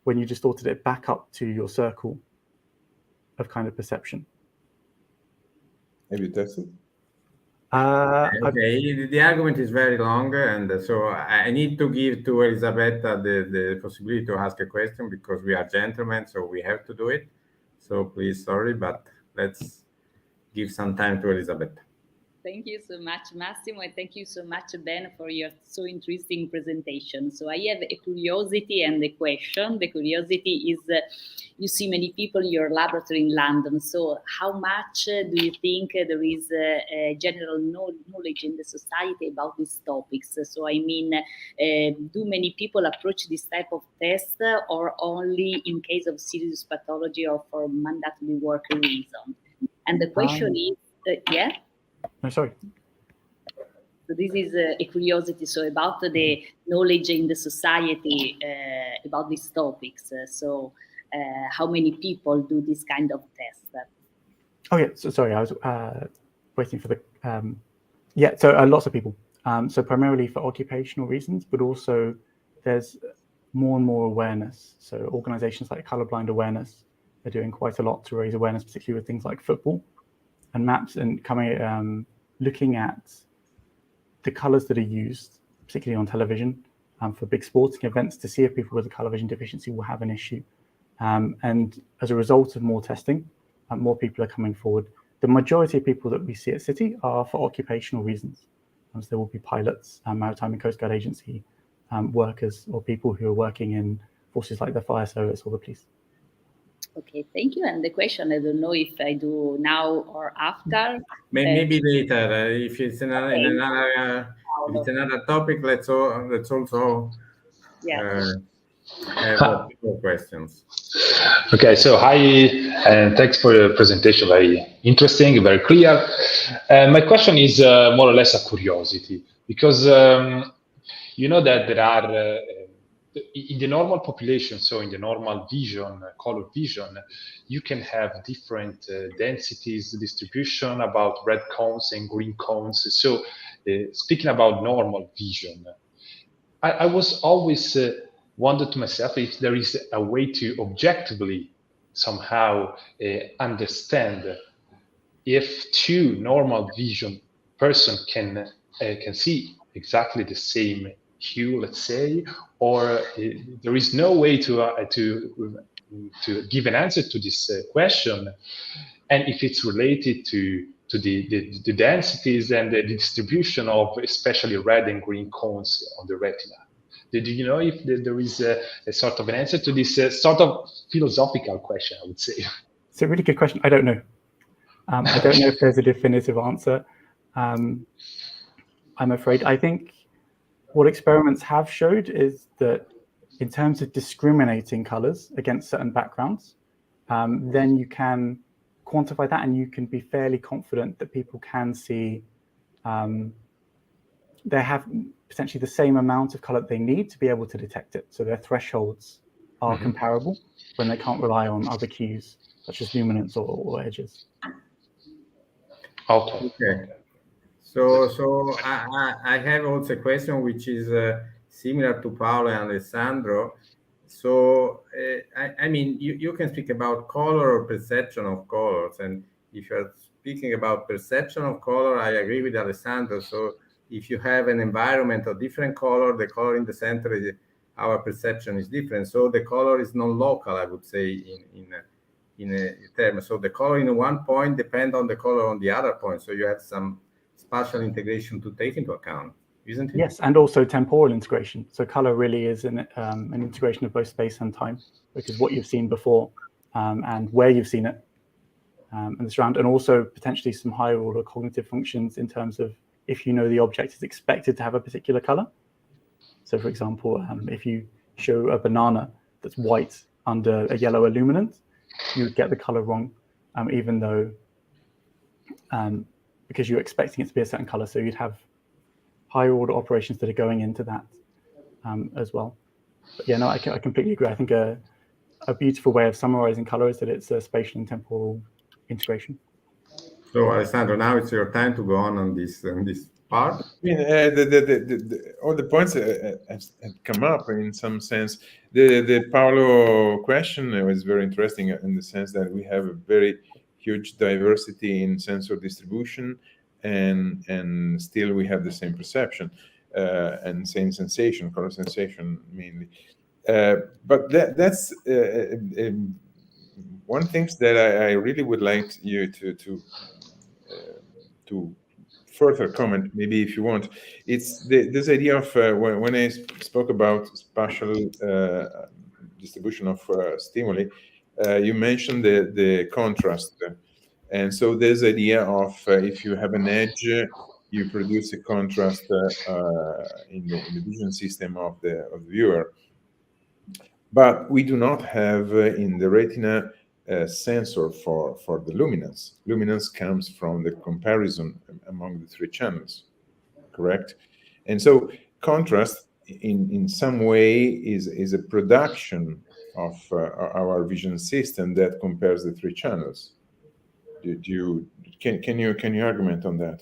when you distorted it back up to your circle of kind of perception. Have you tested? Okay, the argument is very long, and so I need to give to Elisabetta the possibility to ask a question because we are gentlemen, so we have to do it. So please, sorry, but let's give some time to Elisabetta. Thank you so much, Massimo, and thank you so much, Ben, for your so interesting presentation. So I have a curiosity and a question. The curiosity is, you see many people in your laboratory in London. So how much do you think there is a general knowledge in the society about these topics? So I mean, do many people approach this type of test or only in case of serious pathology or for mandatory work reason? And the question is, yeah? No, sorry. So this is a curiosity. So about the knowledge in the society about these topics. How many people do this kind of test? Oh yeah. So sorry, I was waiting for the. So lots of people. So primarily for occupational reasons, but also there's more and more awareness. So organizations like Colorblind Awareness are doing quite a lot to raise awareness, particularly with things like football and maps, and coming looking at the colors that are used, particularly on television, for big sporting events, to see if people with a color vision deficiency will have an issue. And as a result of more testing, more people are coming forward. The majority of people that we see at City are for occupational reasons. So there will be pilots, maritime and coast guard agency workers, or people who are working in forces like the fire service or the police. Okay, thank you. And the question, I don't know if I do now or after. Maybe later. If it's another topic, let's also have more questions. Okay, so hi, and thanks for your presentation. Very interesting, very clear. My question is more or less a curiosity, because you know that there are in the normal population, so in the normal vision, color vision, you can have different densities distribution about red cones and green cones. So speaking about normal vision, I was always wondered to myself if there is a way to objectively somehow understand if two normal vision person can see exactly the same hue, let's say, or there is no way to give an answer to this question, and if it's related to the densities and the distribution of especially red and green cones on the retina. Do you know if there is a sort of an answer to this sort of philosophical question, I would say? It's a really good question. I don't know. I don't know if there's a definitive answer. I'm afraid. I think what experiments have showed is that in terms of discriminating colors against certain backgrounds, then you can quantify that and you can be fairly confident that people can see they have potentially the same amount of color they need to be able to detect it. So their thresholds are comparable when they can't rely on other cues such as luminance or edges. Okay. So I have also a question which is similar to Paolo and Alessandro. So I mean, you can speak about color or perception of colors, and if you're speaking about perception of color, I agree with Alessandro. So if you have an environment of different color, the color in the center, our perception is different. So the color is non-local, I would say, in a term. So the color in one point depends on the color on the other point. So you have some spatial integration to take into account, isn't it? Yes, and also temporal integration. So color really is an integration of both space and time, because what you've seen before and where you've seen it and the surround, and also potentially some higher order cognitive functions in terms of if you know the object is expected to have a particular color. So for example, if you show a banana that's white under a yellow illuminant, you would get the color wrong, even though because you're expecting it to be a certain color. So you'd have higher order operations that are going into that as well. But yeah, no, I completely agree. I think a beautiful way of summarizing color is that it's a spatial and temporal integration. So Alessandro, now it's your time to go on this part. I mean, all the points have come up in some sense. The Paolo question was very interesting in the sense that we have a very huge diversity in sensor distribution, and still we have the same perception and same sensation, color sensation mainly. But that's one thing that I really would like you to further comment, maybe if you want. It's this idea of when I spoke about spatial distribution of stimuli, you mentioned the contrast, and so there's the idea of if you have an edge, you produce a contrast in the vision system of the viewer. But we do not have in the retina a sensor for the luminance. Luminance comes from the comparison among the three channels, correct? And so contrast in some way is a production of our vision system that compares the three channels. Can you argument on that?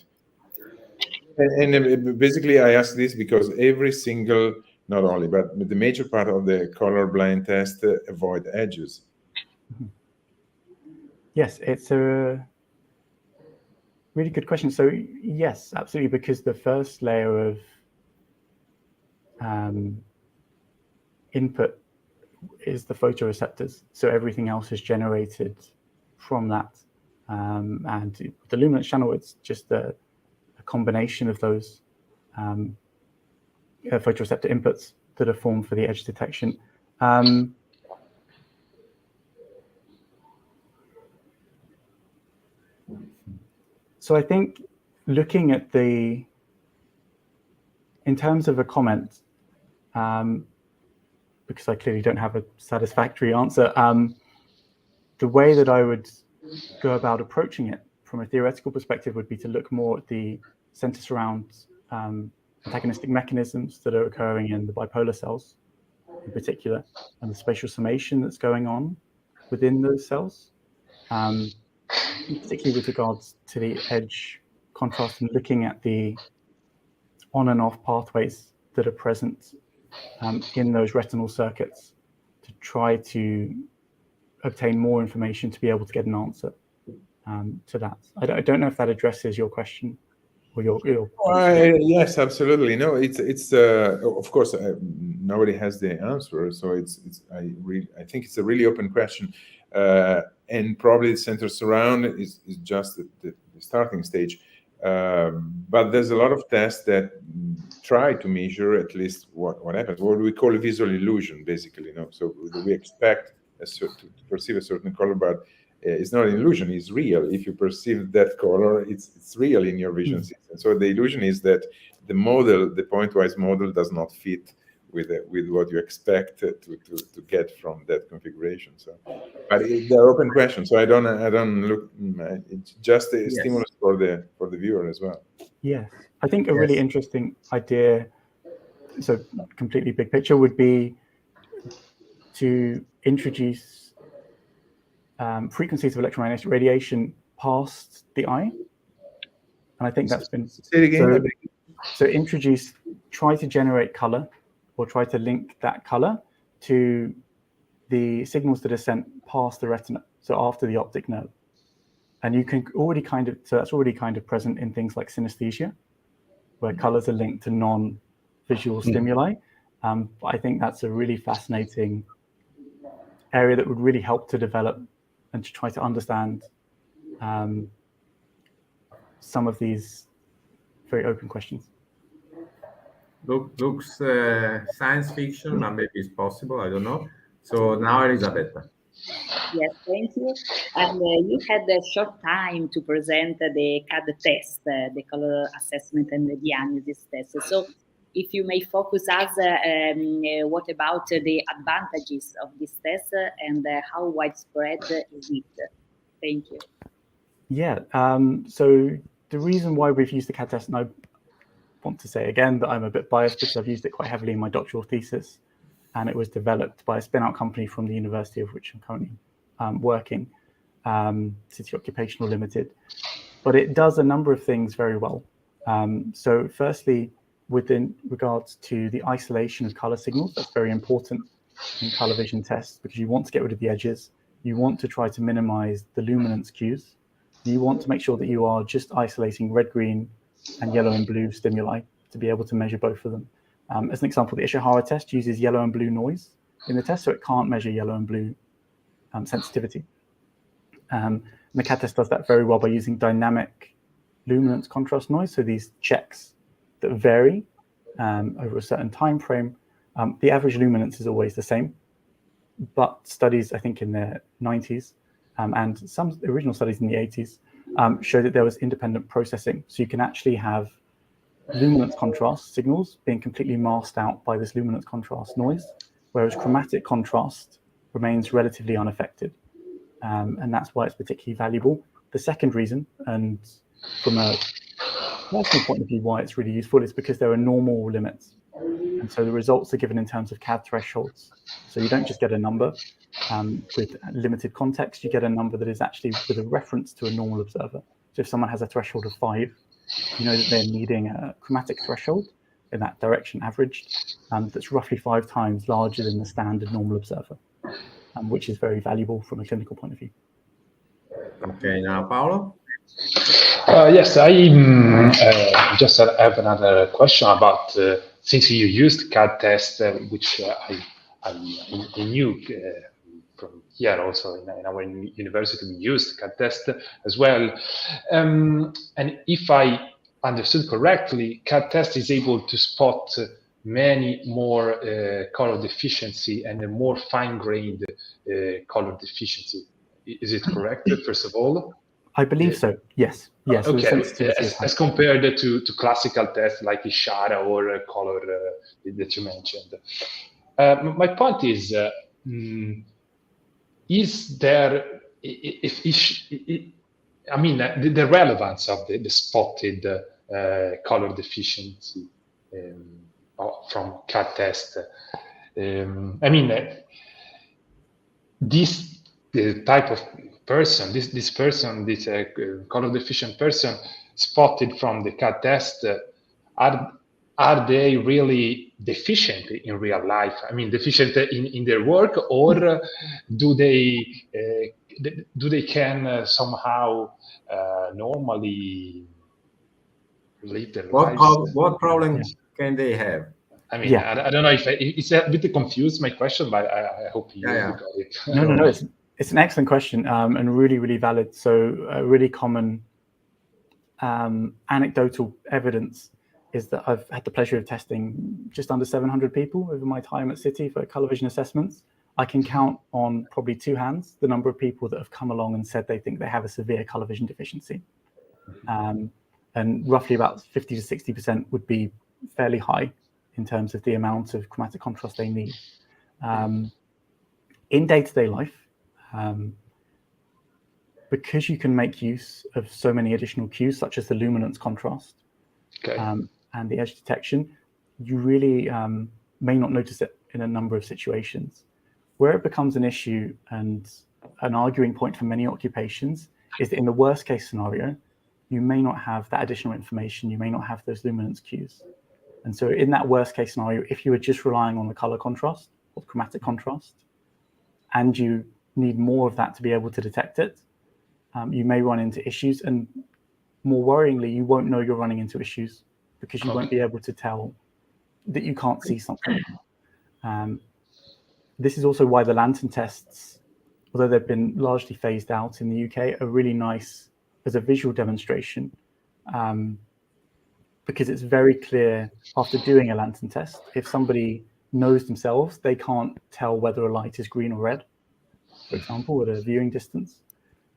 And basically, I ask this because every single, not only, but the major part of the colorblind test avoid edges. Yes, it's a really good question. So yes, absolutely, because the first layer of input is the photoreceptors. So everything else is generated from that. And the luminance channel, it's just a combination of those photoreceptor inputs that are formed for the edge detection. So I think looking at in terms of a comment, because I clearly don't have a satisfactory answer, the way that I would go about approaching it from a theoretical perspective would be to look more at the center surround antagonistic mechanisms that are occurring in the bipolar cells in particular, and the spatial summation that's going on within those cells, particularly with regards to the edge contrast and looking at the on and off pathways that are present in those retinal circuits to try to obtain more information to be able to get an answer to that. I don't know if that addresses your question or your yes, absolutely. No, it's of course nobody has the answer, so I think it's a really open question, and probably the center surround is just the starting stage, but there's a lot of tests that try to measure at least what happens, what we call a visual illusion, basically. So we expect to perceive a certain color, but it's not an illusion, it's real. If you perceive that color, it's real in your vision system. So the illusion is that the model, the pointwise model, does not fit with what you expect to get from that configuration. So, but they're open questions. So I don't look. It's just a stimulus for the viewer as well. Yes, I think a really interesting idea. So completely big picture would be to introduce frequencies of electromagnetic radiation past the eye, and I think that's been so try to generate color, or try to link that color to the signals that are sent past the retina, so after the optic nerve, and you can already that's already present in things like synesthesia, where colors are linked to non-visual stimuli. But I think that's a really fascinating area that would really help to develop and to try to understand some of these very open questions. Looks science fiction, but maybe it's possible, I don't know. So now Elisabetta. Yes, thank you. And you had a short time to present the CAD test, the color assessment and the diagnosis test. So if you may focus us, what about the advantages of this test and how widespread is it? Thank you. Yeah, so the reason why we've used the CAD test, and I want to say again that I'm a bit biased because I've used it quite heavily in my doctoral thesis, and it was developed by a spin-out company from the university of which I'm currently working, City Occupational Limited. But it does a number of things very well. So firstly, within regards to the isolation of color signals, that's very important in color vision tests because you want to get rid of the edges. you want to try to minimize the luminance cues. You want to make sure that you are just isolating red, green, and yellow and blue stimuli to be able to measure both of them. As an example, the Ishihara test uses yellow and blue noise in the test, so it can't measure yellow and blue sensitivity. And the CAD test does that very well by using dynamic luminance contrast noise, so these checks that vary over a certain time frame. The average luminance is always the same, but studies, I think in the 90s and some original studies in the 80s show that there was independent processing. So you can actually have luminance contrast signals being completely masked out by this luminance contrast noise, whereas chromatic contrast remains relatively unaffected. And that's why it's particularly valuable. The second reason, and from a personal point of view, why it's really useful is because there are normal limits. And so the results are given in terms of CAD thresholds. So you don't just get a number with limited context, you get a number that is actually with a reference to a normal observer. So if someone has a threshold of 5, you know that they're needing a chromatic threshold in that direction averaged that's roughly 5 times larger than the standard normal observer, which is very valuable from a clinical point of view. Okay, now Paolo? Yes, I just have another question about since you used CAD test, which I knew from here also in our university we used CAD test as well. And if I understood correctly, CAD test is able to spot many more color deficiency and a more fine-grained color deficiency. Is it correct, first of all? I believe so, yes. Yes. Okay, as compared to classical tests like Ishihara or color that you mentioned. My point is there, I mean, the relevance of the spotted color deficiency from CAD test. I mean, this type of person, this color deficient person spotted from the CAD test, are they really deficient in real life? I mean, deficient in their work, or do they can somehow normally live their lives? What problems can they have? I mean, I don't know if it's a bit confused, my question, but I hope you got it. No, it's an excellent question and really, really valid. So a really common anecdotal evidence is that I've had the pleasure of testing just under 700 people over my time at City for color vision assessments. I can count on probably 2 hands the number of people that have come along and said they think they have a severe color vision deficiency. And roughly about 50 to 60% would be fairly high in terms of the amount of chromatic contrast they need. In day-to-day life, because you can make use of so many additional cues, such as the luminance contrast and the edge detection, you really may not notice it in a number of situations. Where it becomes an issue and an arguing point for many occupations is that in the worst case scenario, you may not have that additional information, you may not have those luminance cues. And so in that worst case scenario, if you are just relying on the color contrast or chromatic contrast, and you need more of that to be able to detect it, you may run into issues. And more worryingly, you won't know you're running into issues because you won't be able to tell that you can't see something. This is also why the lantern tests, although they've been largely phased out in the UK, are really nice as a visual demonstration, because it's very clear after doing a lantern test, if somebody knows themselves, they can't tell whether a light is green or red, for example, at a viewing distance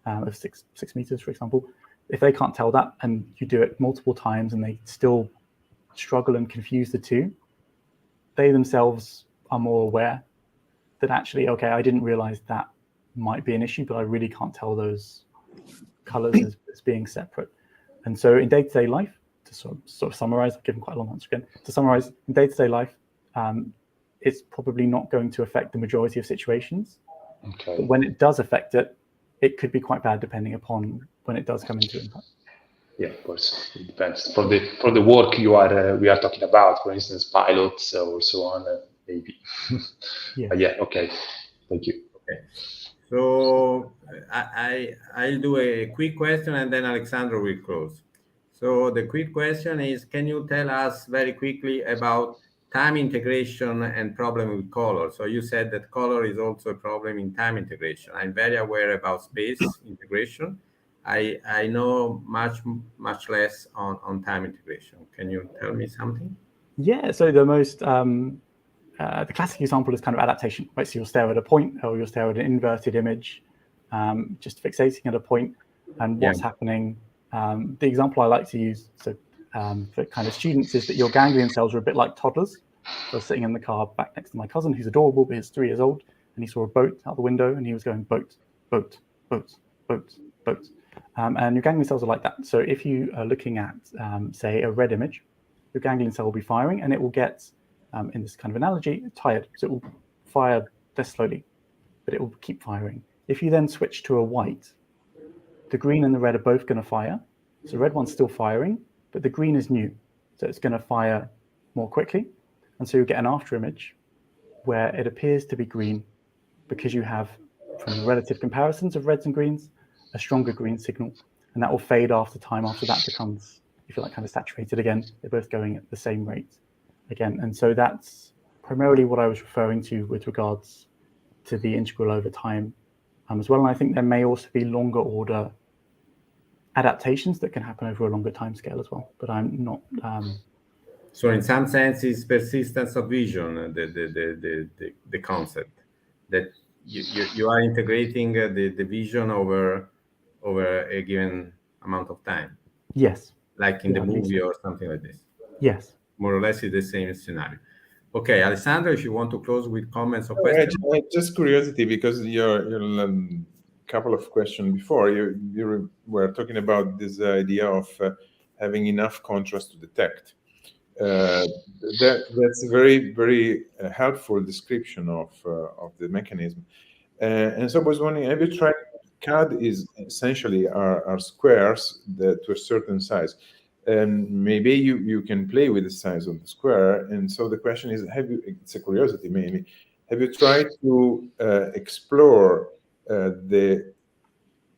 of 6 meters, for example. If they can't tell that and you do it multiple times and they still struggle and confuse the two, they themselves are more aware that actually, okay, I didn't realize that might be an issue, but I really can't tell those colors as being separate. And so in day-to-day life, to sort of summarize, I've given quite a long answer again, to summarize, in day-to-day life, it's probably not going to affect the majority of situations. Okay. But when it does affect it, it could be quite bad depending upon when it does come into impact. Yeah, of course, it depends. For the work we are talking about, for instance, pilots or so on, maybe. Yeah. Yeah. Okay. Thank you. Okay. So I'll do a quick question and then Alexandro will close. So the quick question is, can you tell us very quickly about time integration and problem with color? So you said that color is also a problem in time integration. I'm very aware about space integration. I know much less on time integration. Can you tell me something? Yeah, so the most the classic example is kind of adaptation, right? So you'll stare at a point, or you'll stare at an inverted image, just fixating at a point, and what's happening. The example I like to use, so for kind of students, is that your ganglion cells are a bit like toddlers. So I was sitting in the car back next to my cousin, who's adorable, but he's 3 years old, and he saw a boat out the window, and he was going boat, boat, boat, boat, boat. And your ganglion cells are like that. So if you are looking at, say, a red image, your ganglion cell will be firing, and it will get, in this kind of analogy, tired. So it will fire less slowly, but it will keep firing. If you then switch to a white, the green and the red are both going to fire. So the red one's still firing, but the green is new. So it's going to fire more quickly. And so you get an after image where it appears to be green because you have, from the relative comparisons of reds and greens, a stronger green signal. And that will fade after time, after that becomes, if you like, kind of saturated again. They're both going at the same rate again. And so that's primarily what I was referring to with regards to the integral over time as well. And I think there may also be longer order adaptations that can happen over a longer time scale as well, but I'm not. So in some sense, it's persistence of vision, the concept that you are integrating the vision over a given amount of time. Yes. Like in the movie or something like this. Yes. More or less, it's the same scenario. Okay, Alessandro, if you want to close with comments or questions. Just curiosity, because your couple of questions before, you were talking about this idea of having enough contrast to detect. That's a very, very helpful description of the mechanism. And so I was wondering, have you tried, CAD is essentially are squares that to a certain size. And maybe you can play with the size of the square. And so the question is, it's a curiosity mainly, have you tried to explore the,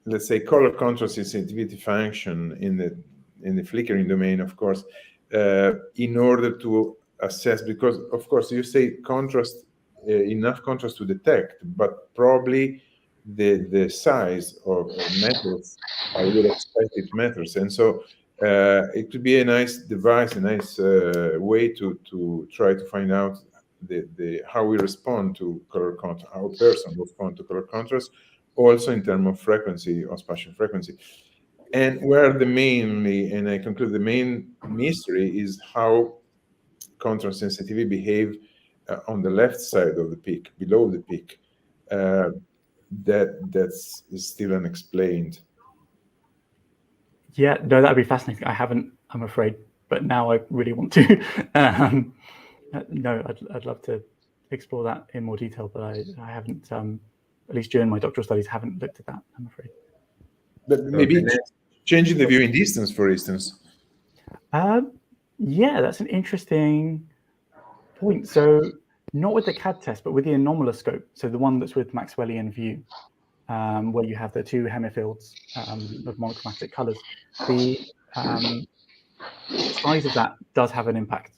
let's say, color contrast sensitivity function in the flickering domain, of course, in order to assess, because of course you say contrast, enough contrast to detect, but probably the size of metals, I would expect it matters. And so it could be a nice device, a nice way to try to find out how we respond to color contrast, how a person responds to color contrast, also in terms of frequency or spatial frequency. And where and I conclude the main mystery is how contrast sensitivity behave on the left side of the peak, below the peak. That's still unexplained. Yeah, no, that'd be fascinating. I haven't, I'm afraid, but now I really want to. No, I'd love to explore that in more detail, but I haven't, at least during my doctoral studies, haven't looked at that, I'm afraid. But maybe changing the viewing distance, for instance. Yeah, that's an interesting point. So not with the CAD test, but with the anomaloscope. So the one that's with Maxwellian view, where you have the two hemifields of monochromatic colors. The size of that does have an impact.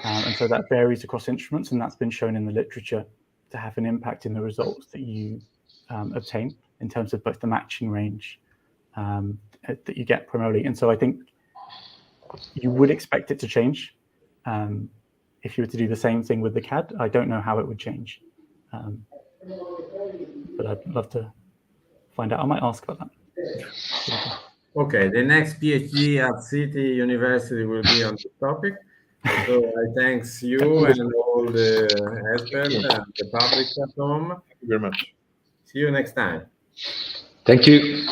And so that varies across instruments, and that's been shown in the literature to have an impact in the results that you obtain in terms of both the matching range that you get primarily. And so I think you would expect it to change if you were to do the same thing with the CAD. I don't know how it would change, but I'd love to find out. I might ask about that. Okay, the next PhD at City University will be on this topic. So I thanks you and all the experts and the public at home. Thank you very much. See you next time. Thank you.